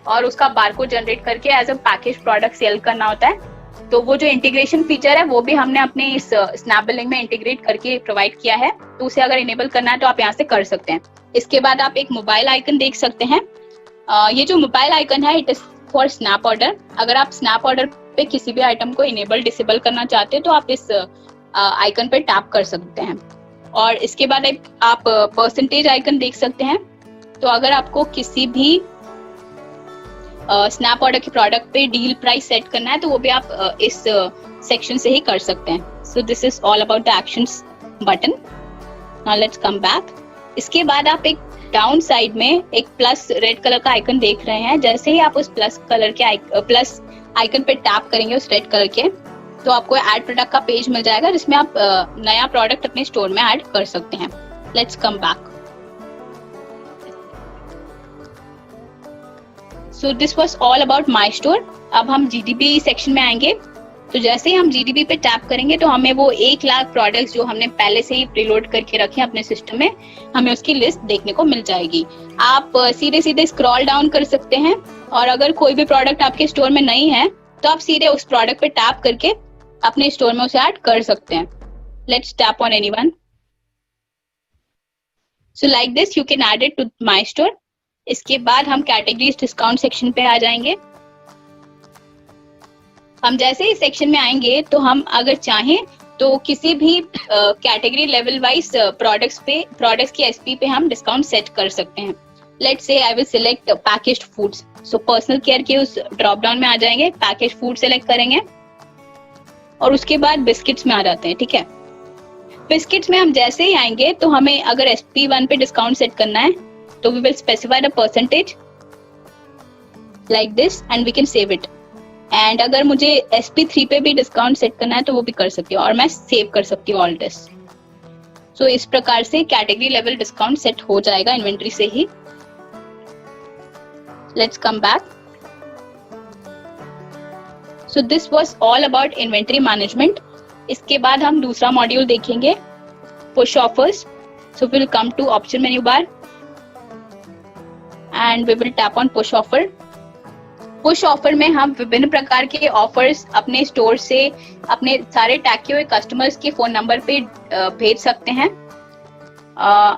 और उसका बारकोड जनरेट करके as a package product sell करना होता है। तो वो जो इंटीग्रेशन फीचर है वो भी हमने अपने इस स्नैप बिलिंग में इंटीग्रेट करके प्रोवाइड किया है, तो उसे अगर इनेबल करना है तो आप यहाँ से कर सकते हैं। इसके बाद आप एक मोबाइल आइकन देख सकते हैं। ये जो मोबाइल आइकन है it is for snap order. अगर आप स्नैप ऑर्डर पे किसी भी आइटम को इनेबल डिसेबल करना चाहते हैं तो आप इस आइकन पे टैप कर सकते हैं। और इसके बाद आप परसेंटेज आइकन देख सकते हैं। तो अगर आपको किसी भी स्नैप ऑर्डर के प्रोडक्ट पे डील प्राइस सेट करना है तो वो भी आप इस सेक्शन से ही कर सकते हैं. So this is all about the actions button. Now let's come back. इसके बाद आप एक डाउन साइड में एक प्लस रेड कलर का आइकन देख रहे हैं. जैसे ही आप उस प्लस आइकन पे टैप करेंगे उस रेड कलर के, तो आपको ऐड प्रोडक्ट का पेज मिल जाएगा जिसमें आप नया प्रोडक्ट अपने स्टोर में ऐड कर सकते हैं. Let's come back. So this was all about my store. अब हम जीडीपी सेक्शन में आएंगे. तो जैसे ही हम जीडीपी पे टैप करेंगे तो हमें वो 1 लाख प्रोडक्ट्स जो हमने पहले से ही प्रीलोड करके रखे हैं अपने सिस्टम में, हमें उसकी लिस्ट देखने को मिल जाएगी. आप सीधे सीधे स्क्रॉल डाउन कर सकते हैं और अगर कोई भी प्रोडक्ट आपके स्टोर में नहीं है तो आप सीधे उस प्रोडक्ट पे टैप करके अपने स्टोर में उसे ऐड कर सकते हैं. Let's tap on anyone. So like this you can add it to my store. इसके बाद हम कैटेगरीज डिस्काउंट सेक्शन पे आ जाएंगे. हम जैसे ही सेक्शन में आएंगे तो हम अगर चाहें तो किसी भी कैटेगरी लेवल वाइज प्रोडक्ट्स की एसपी पे हम डिस्काउंट सेट कर सकते हैं. Let's say I will select packaged foods. So personal care के उस ड्रॉप डाउन में आ जाएंगे, पैकेज्ड फूड सेलेक्ट करेंगे और उसके बाद बिस्किट्स में आ जाते हैं. ठीक है, बिस्किट्स में हम जैसे ही आएंगे तो हमें अगर SP1 पे डिस्काउंट सेट करना है तो we will specify the percentage like this and we can save it. And अगर मुझे SP3 पे भी डिस्काउंट सेट करना है तो वो भी कर सकती हूँ और मैं सेव कर सकती हूँ ऑल दिस. सो इस प्रकार से कैटेगरी लेवल डिस्काउंट सेट हो जाएगा इन्वेंट्री से ही. Let's come back. So this was all about inventory management. इसके बाद हम दूसरा मॉड्यूल देखेंगे, push offers. So will come to option menu bar and we will tap on push offer. Push offer में हम विभिन्न प्रकार के ऑफर्स अपने स्टोर से अपने सारे टैग किए हुए कस्टमर्स के फोन नंबर पे भेज सकते हैं.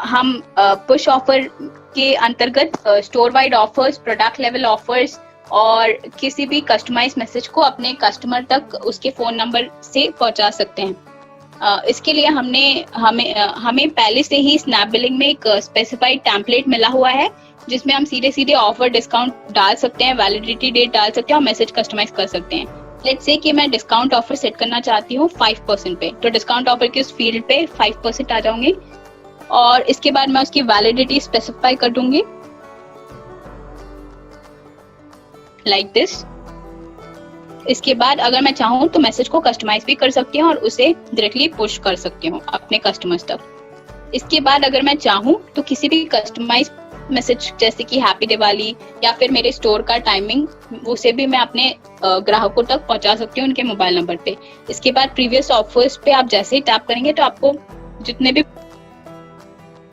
हम पुश ऑफर के अंतर्गत store wide offers, product level offers और किसी भी कस्टमाइज मैसेज को अपने कस्टमर तक उसके फोन नंबर से पहुंचा सकते हैं. इसके लिए हमें पहले से ही स्नैप बिलिंग में एक स्पेसिफाइड टेम्पलेट मिला हुआ है जिसमें हम सीधे सीधे ऑफर डिस्काउंट डाल सकते हैं, वैलिडिटी डेट डाल सकते हैं और मैसेज कस्टमाइज कर सकते हैं. लेट्स से कि मैं डिस्काउंट ऑफर सेट करना चाहती हूँ 5% पे, तो डिस्काउंट ऑफर के उस फील्ड पे 5% आ जाऊंगी और इसके बाद मैं उसकी वैलिडिटी स्पेसिफाई कर दूंगी लाइक दिस. इसके बाद अगर मैं चाहूँ तो मैसेज को कस्टमाइज भी कर सकती हूँ और उसे डायरेक्टली पुश कर सकती हूँ अपने कस्टमर्स तक. इसके बाद अगर मैं चाहूँ तो किसी भी कस्टमाइज मैसेज जैसे कि हैप्पी दिवाली या फिर मेरे स्टोर का टाइमिंग, उसे भी मैं अपने ग्राहकों तक पहुंचा सकती हूँ उनके मोबाइल नंबर पे. इसके बाद प्रीवियस ऑफर्स पे आप जैसे ही टैप करेंगे तो आपको जितने भी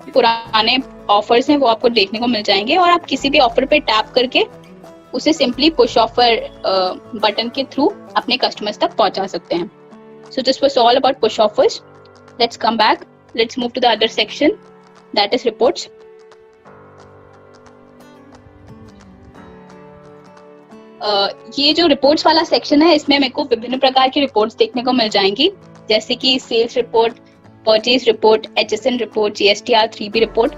पुराने ऑफर्स हैं वो आपको देखने को मिल जाएंगे और आप किसी भी ऑफर पे टैप करके उसे सिंपली पुश ऑफर बटन के थ्रू अपने कस्टमर्स तक पहुंचा सकते हैं. So this was all about push offers. Let's come back. Let's move to the other section, that is reports. ये जो रिपोर्ट्स वाला सेक्शन है इसमें मेरे को विभिन्न प्रकार की रिपोर्ट्स देखने को मिल जाएंगी, जैसे कि sales report, purchase report, HSN report, GSTR 3B report.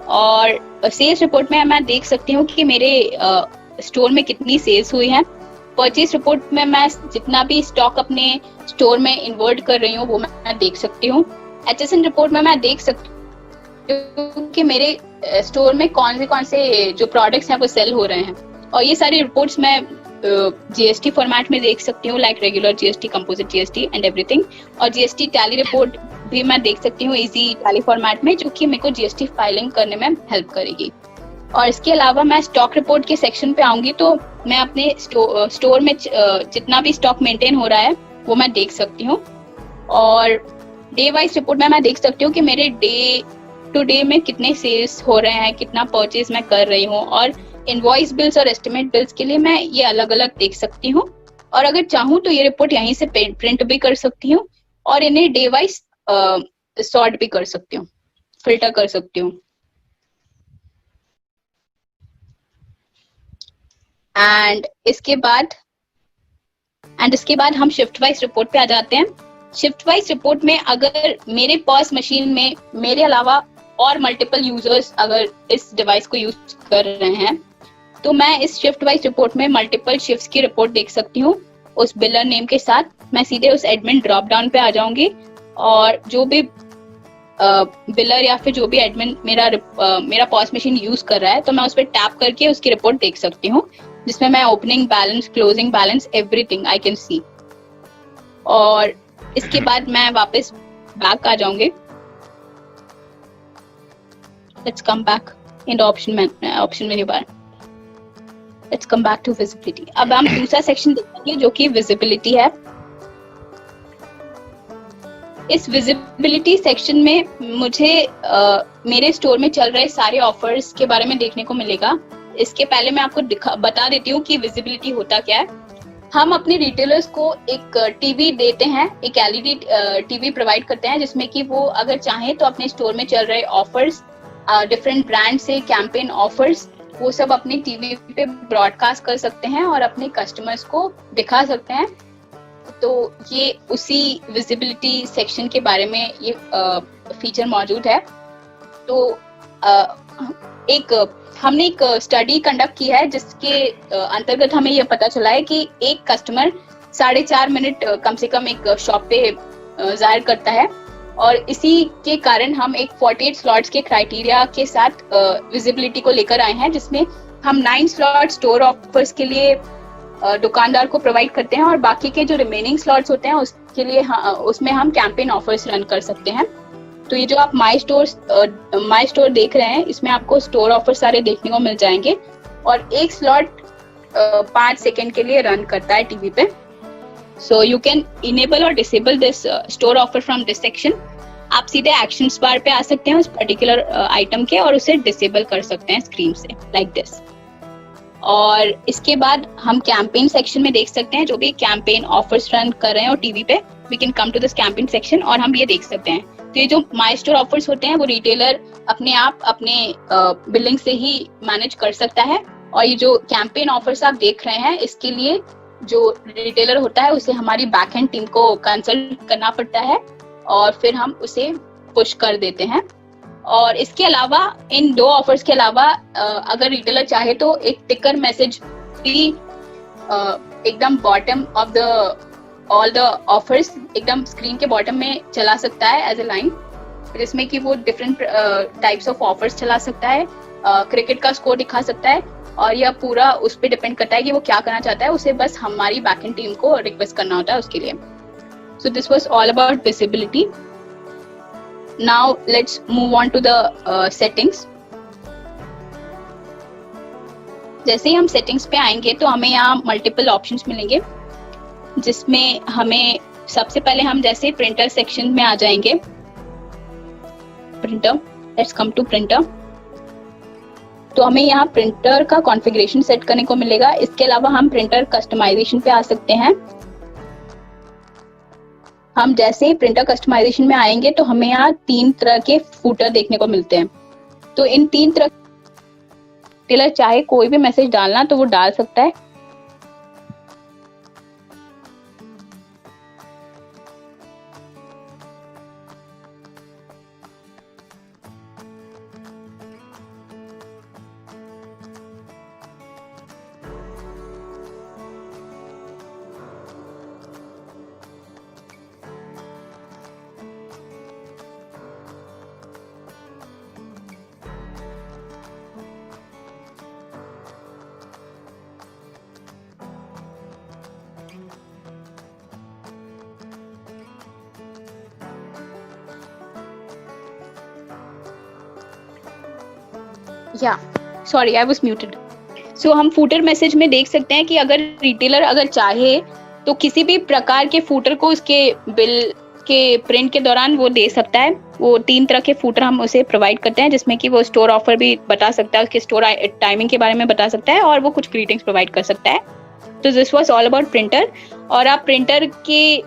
और सेल्स रिपोर्ट में मैं देख सकती हूँ कि मेरे स्टोर में कितनी सेल्स हुई है. परचेज रिपोर्ट में मैं जितना भी स्टॉक अपने स्टोर में इन्वर्ट कर रही हूँ वो मैं देख सकती हूँ. HSN रिपोर्ट में मैं देख सकती हूँ कि मेरे स्टोर में कौन से जो प्रोडक्ट्स हैं वो सेल हो रहे हैं. और ये सारी रिपोर्ट्स मैं GST फॉर्मेट में देख सकती हूँ, like regular GST, composite GST and everything. और GST टैली रिपोर्ट भी मैं देख सकती हूँ इजी टैली फॉर्मेट में, जो कि मेरे को GST फाइलिंग करने में हेल्प करेगी. और इसके अलावा मैं स्टॉक रिपोर्ट के सेक्शन पे आऊंगी तो मैं अपने स्टोर में जितना भी स्टॉक मेंटेन हो रहा है वो मैं देख सकती हूँ. और डे वाइज रिपोर्ट में मैं देख सकती हूँ कि मेरे डे टू डे में कितने सेल्स हो रहे हैं, कितना परचेज मैं कर रही हूँ. और इनवॉइस बिल्स और एस्टिमेट बिल्स के लिए मैं ये अलग अलग देख सकती हूँ. और अगर चाहूँ तो ये रिपोर्ट यहीं से प्रिंट भी कर सकती हूँ और इन्हें डे वाइज सॉर्ट भी कर सकती हूँ, फिल्टर कर सकती हूँ. एंड इसके बाद हम शिफ्ट वाइज रिपोर्ट पे आ जाते हैं. शिफ्ट वाइज रिपोर्ट में अगर मेरे पास मशीन में मेरे अलावा और मल्टीपल यूजर्स अगर इस डिवाइस को यूज कर रहे हैं तो मैं इस शिफ्ट वाइज रिपोर्ट में मल्टीपल शिफ्ट्स की रिपोर्ट देख सकती हूँ उस बिलर नेम के साथ। मैं सीधे उस एडमिन ड्रॉप डाउन पे आ जाऊंगी और जो भी बिलर या फिर जो भी एडमिन मेरा पॉस मशीन यूज कर रहा है तो मैं उस पर टैप करके उसकी रिपोर्ट देख सकती हूँ, जिसमें मैं opening balance, closing balance, everything I can see. और इसके बाद मैं वापस बैक आ जाऊंगी। Let's come back in option menu bar. Let's come back to visibility. अब हम दूसरा सेक्शन देखेंगे जो कि विजिबिलिटी है। इस विजिबिलिटी सेक्शन में मुझे मेरे स्टोर में चल रहे सारे ऑफर्स के बारे में देखने को मिलेगा। इसके पहले मैं आपको बता देती हूँ कि विजिबिलिटी होता क्या है। हम अपने रिटेलर्स को एक टीवी देते हैं, एक एलईडी टीवी प्रोवाइड करते हैं, जिसमें कि वो अगर चाहें तो अपने स्टोर में चल रहे ऑफर्स, डिफरेंट ब्रांड से कैंपेन ऑफर्स, वो सब अपने टीवी पे ब्रॉडकास्ट कर सकते हैं और अपने कस्टमर्स को दिखा सकते हैं। तो ये उसी विजिबिलिटी सेक्शन के बारे में ये फीचर मौजूद है। तो हमने एक स्टडी कंडक्ट की है जिसके अंतर्गत हमें ये पता चला है कि एक कस्टमर 4.5 मिनट कम से कम एक शॉप पे जाहिर करता है, और इसी के कारण हम एक 48 स्लॉट्स के क्राइटेरिया के साथ विजिबिलिटी को लेकर आए हैं, जिसमें हम 9 स्लॉट स्टोर ऑफर्स के लिए दुकानदार को प्रोवाइड करते हैं और बाकी के जो रिमेनिंग स्लॉट्स होते हैं उसके लिए उसमें हम कैंपेन ऑफर्स रन कर सकते हैं। तो ये जो आप माई स्टोर देख रहे हैं, इसमें आपको स्टोर ऑफर सारे देखने को मिल जाएंगे और एक स्लॉट 5 सेकेंड के लिए रन करता है टीवी पे। सो यू कैन इनेबल और disable this store offer from this section. आप सीधे एक्शंस बार पे आ सकते हैं उस पर्टिकुलर आइटम के और उसे डिसेबल कर सकते हैं स्क्रीन से, लाइक दिस। और इसके बाद हम कैंपेन सेक्शन में देख सकते हैं जो भी कैंपेन ऑफर्स रन कर रहे हैं और टीवी पे, we can come to this campaign section और हम ये देख सकते हैं। तो ये जो माई स्टोर ऑफर्स होते हैं वो रिटेलर अपने आप अपने बिलिंग से ही मैनेज कर सकता है, और ये जो कैंपेन ऑफर्स आप देख रहे हैं इसके लिए जो रिटेलर होता है उसे हमारी बैक एंड टीम को कंसल्ट करना पड़ता है और फिर हम उसे पुश कर देते हैं। और इसके अलावा इन 2 ऑफर्स के अलावा अगर रिटेलर चाहे तो एक टिकर मैसेज भी एकदम bottom of the all the offers एकदम स्क्रीन के बॉटम में चला सकता है एज ए लाइन, जिसमें कि वो डिफरेंट टाइप्स ऑफ ऑफर्स चला सकता है, क्रिकेट का स्कोर दिखा सकता है, और यह पूरा उस पर डिपेंड करता है कि वो क्या करना चाहता है। उसे बस हमारी बैकएंड टीम को रिक्वेस्ट करना होता है उसके लिए। सो this was all about visibility. Now let's move on to the settings. जैसे ही हम सेटिंग्स पे आएंगे तो हमें यहाँ मल्टीपल ऑप्शंस मिलेंगे, जिसमें हमें सबसे पहले हम जैसे प्रिंटर सेक्शन में आ जाएंगे। Printer, let's come to printer. तो हमें यहाँ प्रिंटर का कॉन्फ़िगरेशन सेट करने को मिलेगा। इसके अलावा हम प्रिंटर कस्टमाइजेशन पे आ सकते हैं। हम जैसे ही प्रिंटर कस्टमाइजेशन में आएंगे तो हमें यहाँ 3 तरह के फूटर देखने को मिलते हैं। तो इन 3 तरह टेलर चाहे कोई भी मैसेज डालना तो वो डाल सकता है। Sorry I was muted. So हम फूटर मैसेज में देख सकते हैं कि अगर रिटेलर अगर चाहे तो किसी भी प्रकार के फूटर को उसके बिल के प्रिंट के दौरान वो दे सकता है। वो 3 तरह के फूटर हम उसे प्रोवाइड करते हैं, जिसमें कि वो स्टोर ऑफर भी बता सकता है, उसके स्टोर टाइमिंग के बारे में बता सकता है और वो कुछ ग्रीटिंग्स प्रोवाइड कर सकता है। तो this was all about printer. और आप प्रिंटर के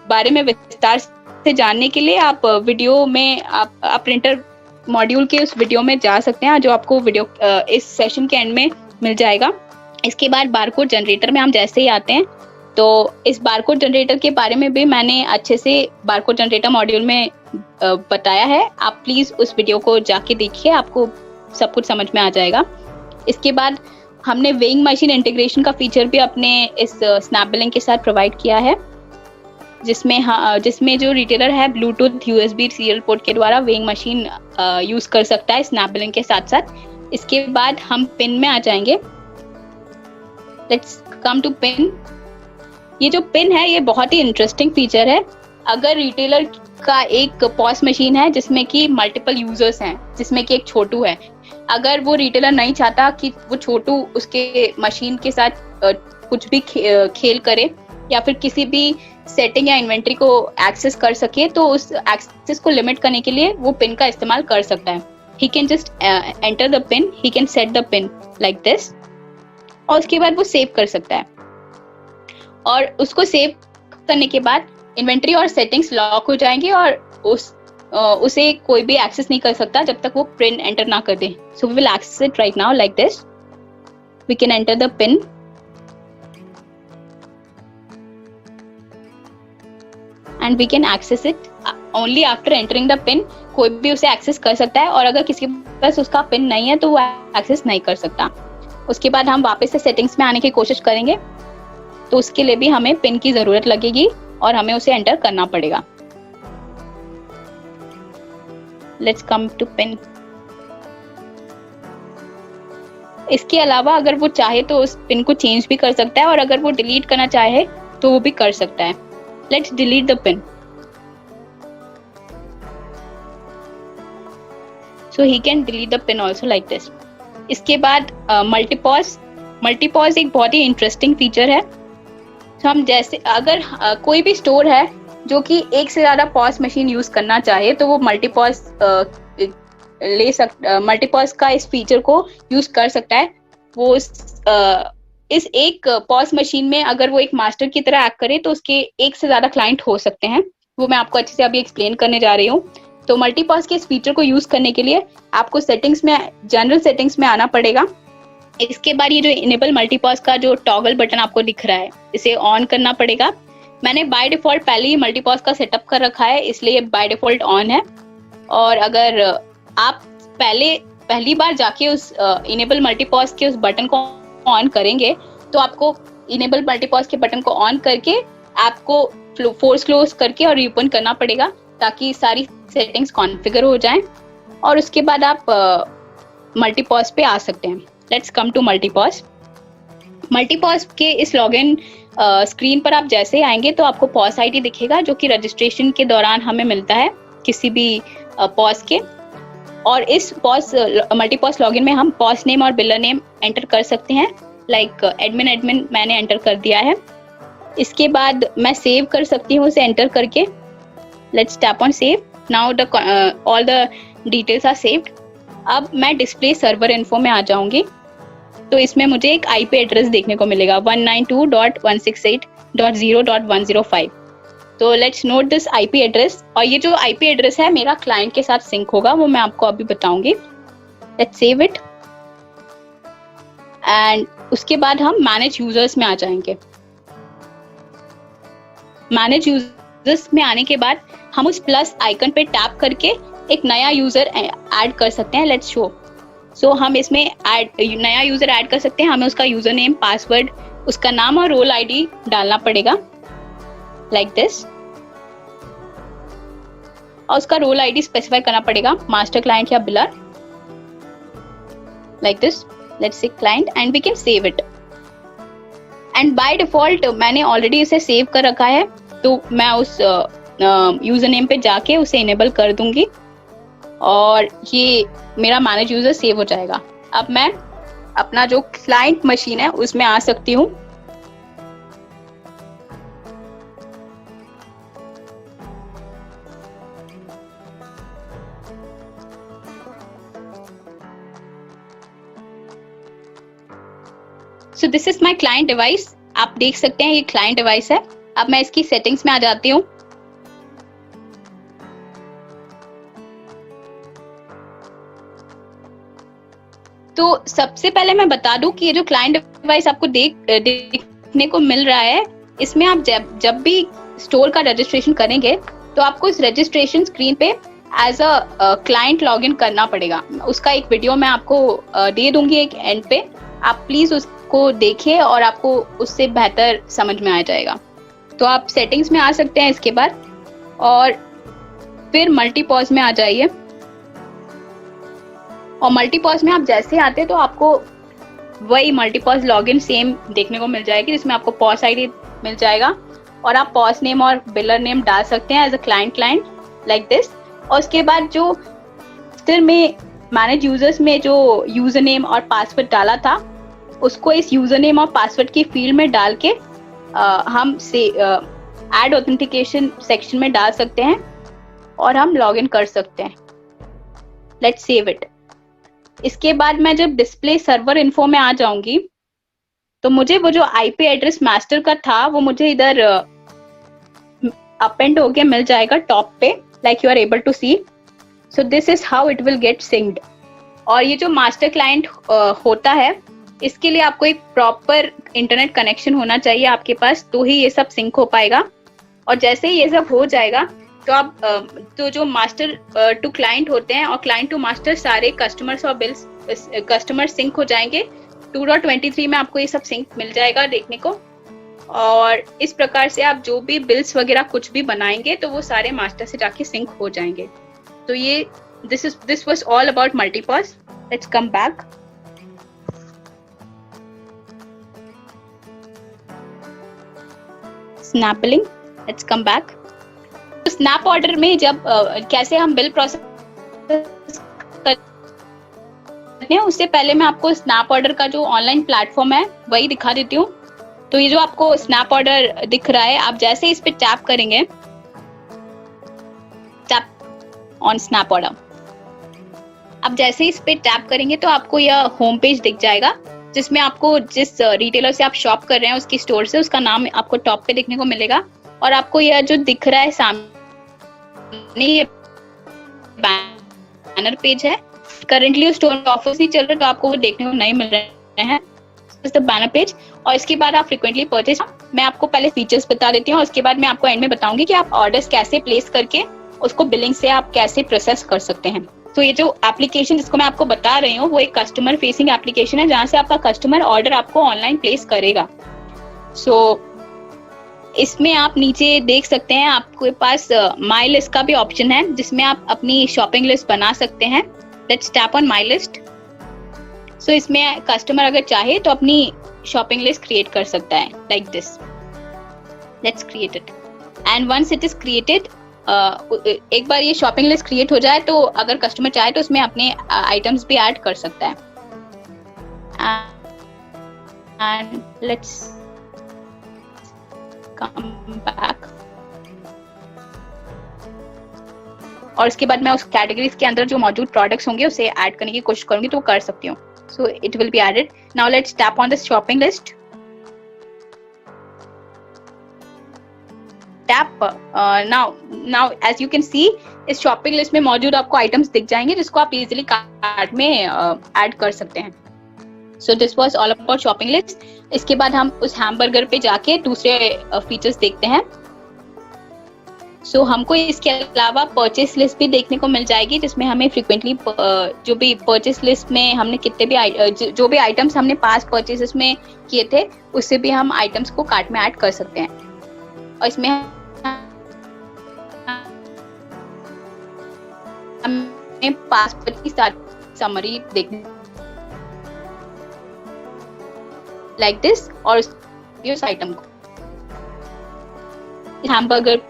बारे में विस्तार से जानने के लिए आप वीडियो में आप प्रिंटर मॉड्यूल के उस वीडियो में जा सकते हैं, जो आपको वीडियो इस सेशन के एंड में मिल जाएगा। इसके बाद बारकोड जनरेटर में हम जैसे ही आते हैं तो इस बारकोड जनरेटर के बारे में भी मैंने अच्छे से बारकोड जनरेटर मॉड्यूल में बताया है। आप प्लीज उस वीडियो को जाके देखिए, आपको सब कुछ समझ में आ जाएगा। इसके बाद हमने वेइंग मशीन इंटीग्रेशन का फीचर भी अपने इस स्नैप बिलिंग के साथ प्रोवाइड किया है, जिसमें जो रिटेलर है ब्लूटूथ यूएसबी सीरियल पोर्ट के द्वारा वेइंग मशीन यूज कर सकता है स्नैप बिलिंग के साथ साथ। इसके बाद हम पिन में आ जाएंगे। Let's come to pin. ये जो पिन है ये बहुत ही इंटरेस्टिंग फीचर है। अगर रिटेलर का एक पॉस मशीन है जिसमें कि मल्टीपल यूजर्स हैं, जिसमें कि एक छोटू है, अगर वो रिटेलर नहीं चाहता कि वो छोटू उसके मशीन के साथ कुछ भी खेल करे या फिर किसी भी सेटिंग या इन्वेंट्री को एक्सेस कर सके, तो उस एक्सेस को लिमिट करने के लिए वो पिन का इस्तेमाल कर सकता है। He can just enter the pin, he can set the pin like this, और उसके बाद वो सेव कर सकता है। और उसको सेव करने के बाद इन्वेंट्री और सेटिंग्स लॉक हो जाएंगे और उसे कोई भी एक्सेस नहीं कर सकता जब तक वो पिन एंटर ना कर दे। So we will access it right now like this. We can enter the pin and we can access it only after entering the pin। कोई भी उसे एक्सेस कर सकता है, और अगर किसी के पास उसका पिन नहीं है तो वो एक्सेस नहीं कर सकता। उसके बाद हम वापस से सेटिंग्स में आने की कोशिश करेंगे, तो उसके लिए भी हमें पिन की जरूरत लगेगी और हमें उसे एंटर करना पड़ेगा। Let's come to pin. इसके अलावा अगर वो चाहे तो उस पिन को चेंज भी कर सकता है, और अगर वो डिलीट करना चाहे तो वो भी कर सकता है। Let's delete the pin. So he can delete the pin also like this. इसके बाद मल्टीपॉज एक बहुत ही इंटरेस्टिंग फीचर है। तो हम जैसे अगर कोई भी स्टोर है जो कि एक से ज्यादा पॉज मशीन यूज करना चाहे तो वो मल्टीपॉज का इस फीचर को यूज कर सकता है। वो इस एक पॉज मशीन में अगर वो एक मास्टर की तरह एक्ट करे तो उसके एक से ज्यादा क्लाइंट हो सकते हैं। वो मैं आपको अच्छे से अभी एक्सप्लेन करने जा रही हूँ। तो मल्टीपॉज के इस फीचर को यूज करने के लिए आपको सेटिंग्स में, जनरल सेटिंग्स में आना पड़ेगा। इसके बाद ये जो इनेबल मल्टीपॉज का जो टॉगल बटन आपको दिख रहा है, इसे ऑन करना पड़ेगा। मैंने बाय डिफॉल्ट पहले ही मल्टीपॉज का सेटअप कर रखा है, इसलिए बाय डिफॉल्ट ऑन है। और अगर आप पहली बार जाके उस इनेबल मल्टीपॉज के उस बटन को ऑन करेंगे तो आपको इनेबल मल्टीपॉज के बटन को ऑन करके आपको फोर्स क्लोज करके और रीओपन करना पड़ेगा ताकि सारी सेटिंग्स कॉन्फ़िगर हो जाएं, और उसके बाद आप मल्टीपॉज पे आ सकते हैं। Let's come to मल्टीपॉज। मल्टीपॉज के इस लॉगिन स्क्रीन पर आप जैसे ही आएंगे तो आपको पॉज आईडी दिखेगा जो कि रजिस्ट्रेशन के दौरान हमें मिलता है किसी भी पॉज के। और इस मल्टीपॉज लॉगिन में हम पॉज नेम और बिलर नेम एंटर कर सकते हैं। लाइक एडमिन मैंने एंटर कर दिया है। इसके बाद मैं सेव कर सकती हूँ उसे एंटर करके। Let's tap on save. Now all the details are saved. अब मैं डिस्प्ले सर्वर इन्फो में आ जाऊंगी, तो इसमें मुझे एक आईपी एड्रेस देखने को मिलेगा 192.168.0.105। तो let's note this IP address. और ये जो आईपी एड्रेस है मेरा क्लाइंट के साथ सिंक होगा, वो मैं आपको अभी बताऊंगी। Let's save it. एंड उसके बाद हम मैनेज यूजर्स में आ जाएंगे। मैनेज यूजर्स में आने के बाद हम उस प्लस आइकन पे टैप करके एक नया यूजर ऐड कर सकते हैं। Let's show. सो हम इसमें नया यूजर ऐड कर सकते हैं। हमें उसका यूजर नेम, पासवर्ड, उसका नाम और रोल आईडी डालना पड़ेगा लाइक दिस। और उसका रोल आईडी स्पेसिफाई करना पड़ेगा, मास्टर, क्लाइंट या biller, like this. Let's say client and we can save it. And by default मैंने ऑलरेडी इसे सेव कर रखा है, तो मैं उस यूजर नेम पे जाके उसे इनेबल कर दूंगी और ये मेरा मैनेज यूजर सेव हो जाएगा। अब मैं अपना जो क्लाइंट मशीन है उसमें आ सकती हूँ। सो this is my client device. आप देख सकते हैं ये क्लाइंट डिवाइस है। अब मैं इसकी सेटिंग्स में आ जाती हूँ। तो सबसे पहले मैं बता दूं कि ये जो क्लाइंट डिवाइस आपको देखने को मिल रहा है, इसमें आप जब भी स्टोर का रजिस्ट्रेशन करेंगे तो आपको इस रजिस्ट्रेशन स्क्रीन पे एज अ क्लाइंट लॉगिन करना पड़ेगा। उसका एक वीडियो मैं आपको दे दूंगी एक एंड पे, आप प्लीज उसको देखिए और आपको उससे बेहतर समझ में आ जाएगा। तो आप सेटिंग्स में आ सकते हैं इसके बाद, और फिर मल्टीपॉज में आ जाइए। और मल्टीपॉज में आप जैसे आते हैं तो आपको वही मल्टीपॉज लॉगिन सेम देखने को मिल जाएगी, जिसमें आपको पॉज आईडी मिल जाएगा और आप पॉज नेम और बिलर नेम डाल सकते हैं as a client like this. और उसके बाद जो फिर में मैनेज यूजर्स में जो यूजर नेम और पासवर्ड डाला था, उसको इस यूजर नेम और पासवर्ड की फील्ड में डाल के हम से ऐड ऑथेंटिकेशन सेक्शन में डाल सकते हैं और हम लॉगिन कर सकते हैं। Let's save it. इसके बाद मैं जब डिस्प्ले सर्वर इन्फो में आ जाऊंगी तो मुझे वो जो आईपी एड्रेस मास्टर का था वो मुझे इधर अपेंड होके मिल जाएगा टॉप पे, like you are able to see. So this is how it will get synced. और ये जो मास्टर क्लाइंट होता है, इसके लिए आपको एक प्रॉपर इंटरनेट कनेक्शन होना चाहिए आपके पास, तो ही ये सब सिंक हो पाएगा। और जैसे ही ये सब हो जाएगा तो आप तो जो मास्टर टू क्लाइंट होते हैं और क्लाइंट टू मास्टर सारे कस्टमर्स और बिल्स कस्टमर सिंक हो जाएंगे। 2.23 में आपको ये सब सिंक मिल जाएगा देखने को। और इस प्रकार से आप जो भी बिल्स वगैरह कुछ भी बनाएंगे तो वो सारे मास्टर से जाके सिंक हो जाएंगे। तो ये this was all about multipause. Let's come back. Snap billing. Let's come back. तो स्नैप ऑर्डर में जब कैसे हम बिल प्रोसेस करते हैं, उससे पहले मैं आपको स्नैप ऑर्डर का जो ऑनलाइन प्लेटफॉर्म है वही दिखा देती हूँ। तो ये जो आपको स्नैप ऑर्डर दिख रहा है, आप जैसे इस पे टैप करेंगे, टैप ऑन स्नैप ऑर्डर, आप जैसे इस पे टैप करेंगे तो आपको यह होम पेज दिख जाएगा, जिसमें आपको जिस रिटेलर से आप शॉप कर रहे हैं उसकी स्टोर से उसका नाम आपको टॉप पे देखने को मिलेगा। और आपको यह जो दिख रहा है सामने, ये बैनर पेज है। करंटली उस स्टोर में ऑफर्स नहीं चल रहे तो आपको वो देखने को नहीं मिल रहे हैं, बैनर पेज। और इसके बाद आप फ्रीक्वेंटली परचेज, मैं आपको पहले फीचर्स बता देती हूँ और उसके बाद मैं आपको एंड में बताऊंगी कि आप ऑर्डर्स कैसे प्लेस करके उसको बिलिंग से आप कैसे प्रोसेस कर सकते हैं। तो ये जो एप्लीकेशन जिसको मैं आपको बता रही हूँ वो एक कस्टमर फेसिंग एप्लीकेशन है, जहाँ से आपका कस्टमर ऑर्डर आपको ऑनलाइन प्लेस करेगा। सो इसमें आप नीचे देख सकते हैं, आपके पास माई लिस्ट का भी ऑप्शन है, जिसमें आप अपनी शॉपिंग लिस्ट बना सकते हैं। Let's tap on my list. So इसमें कस्टमर अगर चाहे तो अपनी शॉपिंग लिस्ट क्रिएट कर सकता है like this. Let's create it and once it is created, एक बार ये शॉपिंग लिस्ट क्रिएट हो जाए तो अगर कस्टमर चाहे तो उसमें अपने आइटम्स भी ऐड कर सकता है। And let's come back. और इसके बाद मैं उस कैटेगरीज के अंदर जो मौजूद प्रोडक्ट्स होंगे उसे ऐड करने की कोशिश करूंगी तो वो कर सकती हूँ। So it will be added. Now let's tap on this shopping list. Tap now as you can see, इस शॉपिंग लिस्ट में मौजूद आपको आइटम्स दिख जाएंगे जिसको आप इजीली कार्ट में ऐड कर सकते हैं। So this was all about shopping list. इसके बाद हम उस हैमबर्गर पे जाके दूसरे फीचर्स देखते हैं। सो हमको इसके अलावा परचेस लिस्ट भी देखने को मिल जाएगी, जिसमें हमें फ्रीक्वेंटली जो भी परचेस लिस्ट में हमने कितने भी जो भी आइटम्स हमने पास्ट परचेसेस में किए थे उससे भी हम आइटम्स को कार्ट में ऐड कर सकते हैं। और इसमें हमें पास्ट की सारी समरी देखने लाइक दिस। और उस आइटम को hamburger,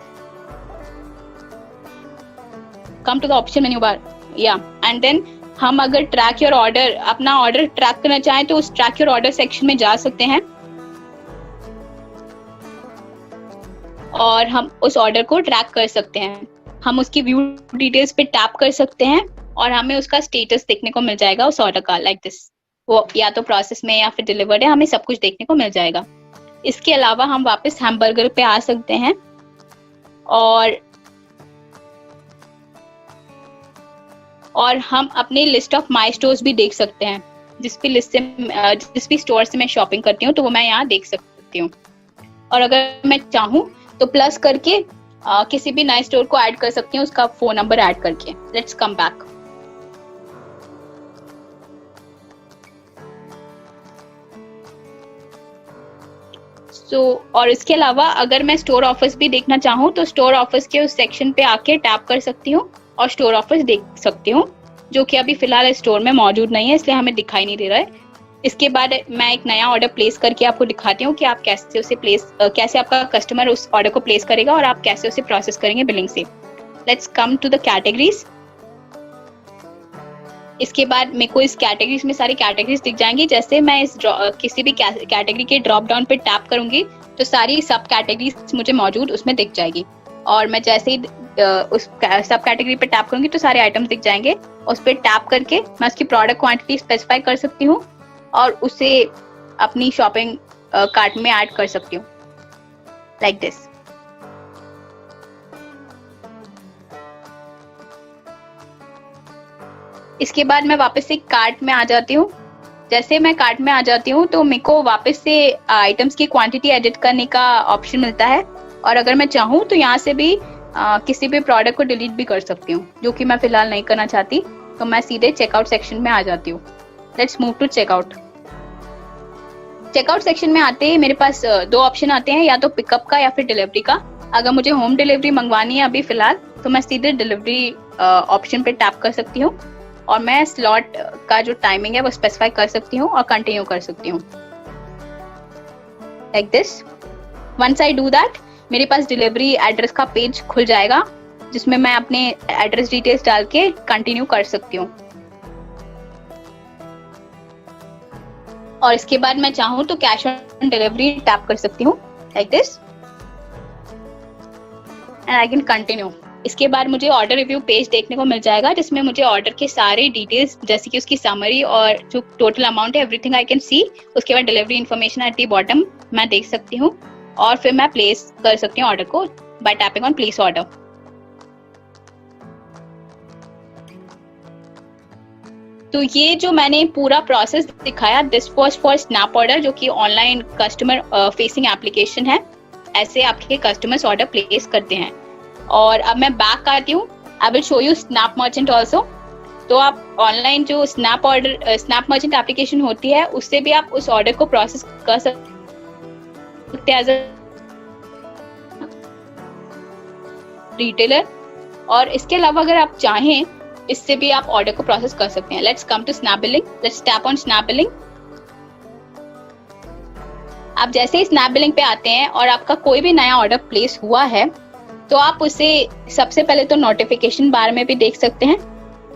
come to the option menu bar, yeah, and then हम अगर ट्रैक योर ऑर्डर, अपना ऑर्डर ट्रैक करना चाहें तो उस ट्रैक योर ऑर्डर सेक्शन में जा सकते हैं और हम उस ऑर्डर को ट्रैक कर सकते हैं। हम उसकी व्यू डिटेल्स पे टैप कर सकते हैं और हमें उसका स्टेटस देखने को मिल जाएगा उस ऑर्डर का लाइक दिस। वो या तो प्रोसेस में या फिर डिलीवर्ड है, हमें सब कुछ देखने को मिल जाएगा। इसके अलावा हम वापस हैमबर्गर पे आ सकते हैं और हम अपनी लिस्ट ऑफ माई स्टोर्स भी देख सकते हैं। जिस भी स्टोर से मैं शॉपिंग करती हूँ तो वो मैं यहाँ देख सकती हूँ। और अगर मैं चाहूँ तो प्लस करके किसी भी नए स्टोर को ऐड कर सकती हूँ, उसका फोन नंबर ऐड करके। Let's come back. और इसके अलावा अगर मैं स्टोर ऑफर्स भी देखना चाहूँ तो स्टोर ऑफर्स के उस सेक्शन पे आके टैप कर सकती हूँ और स्टोर ऑफर्स देख सकती हूँ, जो कि अभी फिलहाल स्टोर में मौजूद नहीं है, इसलिए हमें दिखाई नहीं दे रहा है। इसके बाद मैं एक नया ऑर्डर प्लेस करके आपको दिखाती हूँ कि आप कैसे उसे कैसे आपका कस्टमर उस ऑर्डर को प्लेस करेगा और आप कैसे उसे प्रोसेस करेंगे बिलिंग से। Let's come to the categories. इसके बाद मेरे को इस कैटेगरीज में सारी कैटेगरीज दिख जाएंगी। जैसे मैं इस किसी भी कैटेगरी के ड्रॉप डाउन पे टैप करूंगी तो सारी सब कैटेगरीज मुझे मौजूद उसमें दिख जाएगी, और मैं जैसे ही उस सब कैटेगरी पे टैप करूंगी तो सारे आइटम्स दिख जाएंगे। उस पर टैप करके मैं उसकी प्रोडक्ट क्वांटिटी स्पेसिफाई कर सकती हूँ और उसे अपनी शॉपिंग कार्ट में ऐड कर सकती हूँ, लाइक दिस। इसके बाद मैं वापस से कार्ट में आ जाती हूँ। जैसे मैं कार्ट में आ जाती हूँ तो मेरे को वापस से आइटम्स की क्वांटिटी एडिट करने का ऑप्शन मिलता है, और अगर मैं चाहूँ तो यहाँ से भी किसी भी प्रोडक्ट को डिलीट भी कर सकती हूँ, जो कि मैं फिलहाल नहीं करना चाहती। तो मैं सीधे चेकआउट सेक्शन में आ जाती हूँ। Let's move to checkout. Checkout section में आते ही मेरे पास दो ऑप्शन आते हैं, या तो पिकअप का या फिर डिलीवरी का। अगर मुझे होम डिलीवरी मंगवानी है अभी फिलहाल तो मैं सीधे डिलीवरी ऑप्शन पे टैप कर सकती हूँ, और मैं स्लॉट का जो टाइमिंग है वो स्पेसिफाई कर सकती हूँ और कंटिन्यू कर सकती हूँ, like this. Once I do that, मेरे पास डिलीवरी एड्रेस का पेज खुल जाएगा, जिसमें मैं अपने एड्रेस डिटेल्स डाल के कंटिन्यू कर सकती हूँ। और इसके बाद मैं चाहूँ तो कैश ऑन डिलीवरी टैप कर सकती हूँ, like this, and I can continue. इसके बाद मुझे ऑर्डर रिव्यू पेज देखने को मिल जाएगा, जिसमें मुझे ऑर्डर के सारे डिटेल्स, जैसे कि उसकी समरी और जो टोटल अमाउंट है, एवरीथिंग आई कैन सी। उसके बाद delivery information at the bottom मैं देख सकती हूँ, और फिर मैं प्लेस कर सकती हूँ ऑर्डर को bye tapping on place order. तो ये जो मैंने पूरा प्रोसेस दिखाया, this was for snap order, जो कि ऑनलाइन कस्टमर फेसिंग एप्लीकेशन है। ऐसे आपके कस्टमर्स ऑर्डर प्लेस करते हैं। और अब मैं बैक आती हूँ। I will show you snap merchant also. तो आप ऑनलाइन जो स्नैप मर्चेंट एप्लीकेशन होती है, उससे भी आप उस ऑर्डर को प्रोसेस कर सकते हैं एज अ रिटेलर। और इसके अलावा अगर आप चाहें, इससे भी आप ऑर्डर को प्रोसेस कर सकते हैं। Let's come to snap billing. Let's tap on snap billing. आप जैसे ही स्नैप बिलिंग पे आते हैं और आपका कोई भी नया ऑर्डर प्लेस हुआ है, तो आप उसे सबसे पहले तो नोटिफिकेशन बार में भी देख सकते हैं,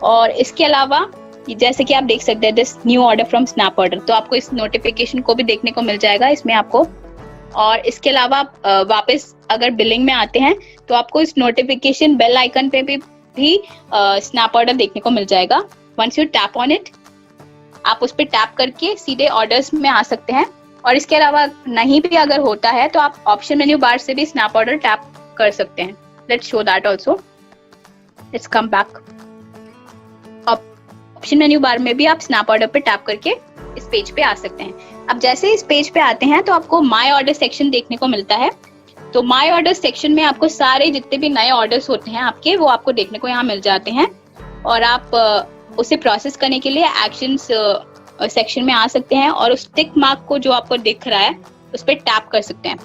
और इसके अलावा जैसे कि आप देख सकते हैं this new order from snap order, तो आपको इस नोटिफिकेशन को भी देखने को मिल जाएगा इसमें आपको। और इसके अलावा वापस अगर बिलिंग में आते हैं तो आपको इस नोटिफिकेशन बेल आइकन पे भी स्नैप ऑर्डर देखने को मिल जाएगा। Once you tap on it, आप उस पर टैप करके सीधे ऑर्डर्स में आ सकते हैं। और इसके अलावा नहीं भी अगर होता है तो आप ऑप्शन मेन्यू बार से भी स्नैप ऑर्डर टैप कर सकते हैं। Let's show that also. Let's come back. Option menu बार में भी आप स्नैप ऑर्डर पे टैप करके इस पेज पे आ सकते हैं। अब जैसे इस पेज पे आते हैं तो आपको माय ऑर्डर सेक्शन देखने को मिलता है। तो माय ऑर्डर सेक्शन में आपको सारे जितने भी नए ऑर्डर्स होते हैं आपके, वो आपको देखने को यहाँ मिल जाते हैं, और आप उसे प्रोसेस करने के लिए एक्शंस सेक्शन में आ सकते हैं, और उस टिक मार्क को जो आपको दिख रहा है उस पर टैप कर सकते हैं।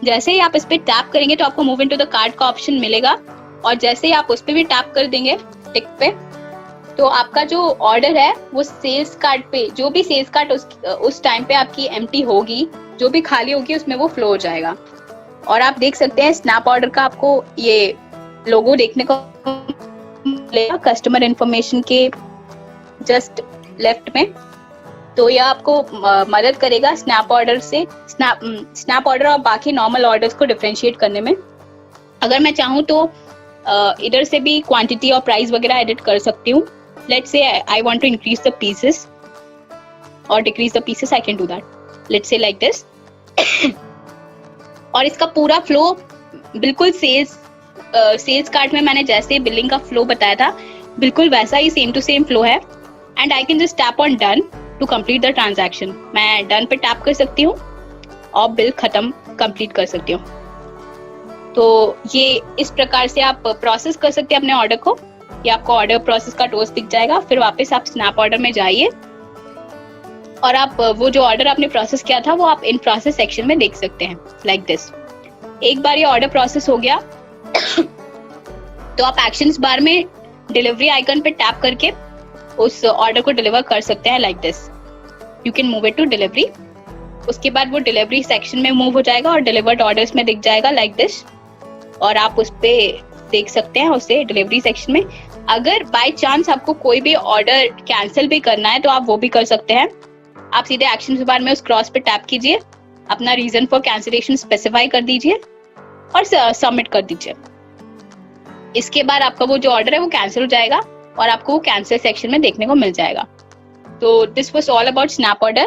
जैसे ही आप इस पे टैप करेंगे तो आपको मूव इनटू द कार्ट का ऑप्शन मिलेगा, और जैसे ही आप उस पे भी टैप कर देंगे टिक पे, तो आपका जो ऑर्डर है वो सेल्स कार्ट पे, जो भी सेल्स कार्ट उस टाइम पे आपकी एम्प्टी होगी, जो भी खाली होगी, उसमें वो फ्लो हो जाएगा। और आप देख सकते हैं स्नैप ऑर्डर का आपको ये लोगो देखने को मिलेगा कस्टमर इंफॉर्मेशन के जस्ट लेफ्ट में। तो यह आपको मदद करेगा स्नैप ऑर्डर और बाकी नॉर्मल ऑर्डर्स को डिफरेंशिएट करने में। अगर मैं चाहूँ तो इधर से भी क्वांटिटी और प्राइस वगैरह एडिट कर सकती हूँ। Let's say I want to increase the pieces और decrease the pieces, I can do that. Let's say like this. और इसका पूरा फ्लो बिल्कुल सेल्स कार्ट में मैंने जैसे बिलिंग का फ्लो बताया था, बिल्कुल वैसा ही सेम टू सेम फ्लो है। And I can just tap on done to complete the transaction. मैं डन पे टैप कर सकती हूँ और बिल खत्म कंप्लीट कर सकती हूँ। तो ये इस प्रकार से आप प्रोसेस कर सकते हैं अपने ऑर्डर को। ये आपको ऑर्डर प्रोसेस का टोस्ट दिख जाएगा। फिर वापस आप स्नैप ऑर्डर में जाइए और आप वो जो ऑर्डर आपने प्रोसेस किया था वो आप इन प्रोसेस सेक्शन में देख सकते हैं लाइक दिस। एक बार ये ऑर्डर प्रोसेस हो गया तो आप एक्शंस बार में डिलीवरी आइकन पे टैप करके उस ऑर्डर को डिलीवर कर सकते हैं like this. You can move it to delivery. उसके बाद वो डिलीवरी सेक्शन में मूव हो जाएगा और डिलीवर्ड ऑर्डर्स में दिख जाएगा लाइक दिस, और आप उस पे देख सकते हैं उसे डिलीवरी सेक्शन में। अगर बाय चांस आपको कोई भी ऑर्डर कैंसिल भी करना है तो आप वो भी कर सकते हैं। आप सीधे एक्शन बार में उस क्रॉस पे टैप कीजिए, अपना रीजन फॉर कैंसिलेशन स्पेसिफाई कर दीजिए और सबमिट कर दीजिए। इसके बाद आपका वो जो ऑर्डर है वो कैंसिल हो जाएगा और आपको वो कैंसिल सेक्शन में देखने को मिल जाएगा। तो this was all about snap order.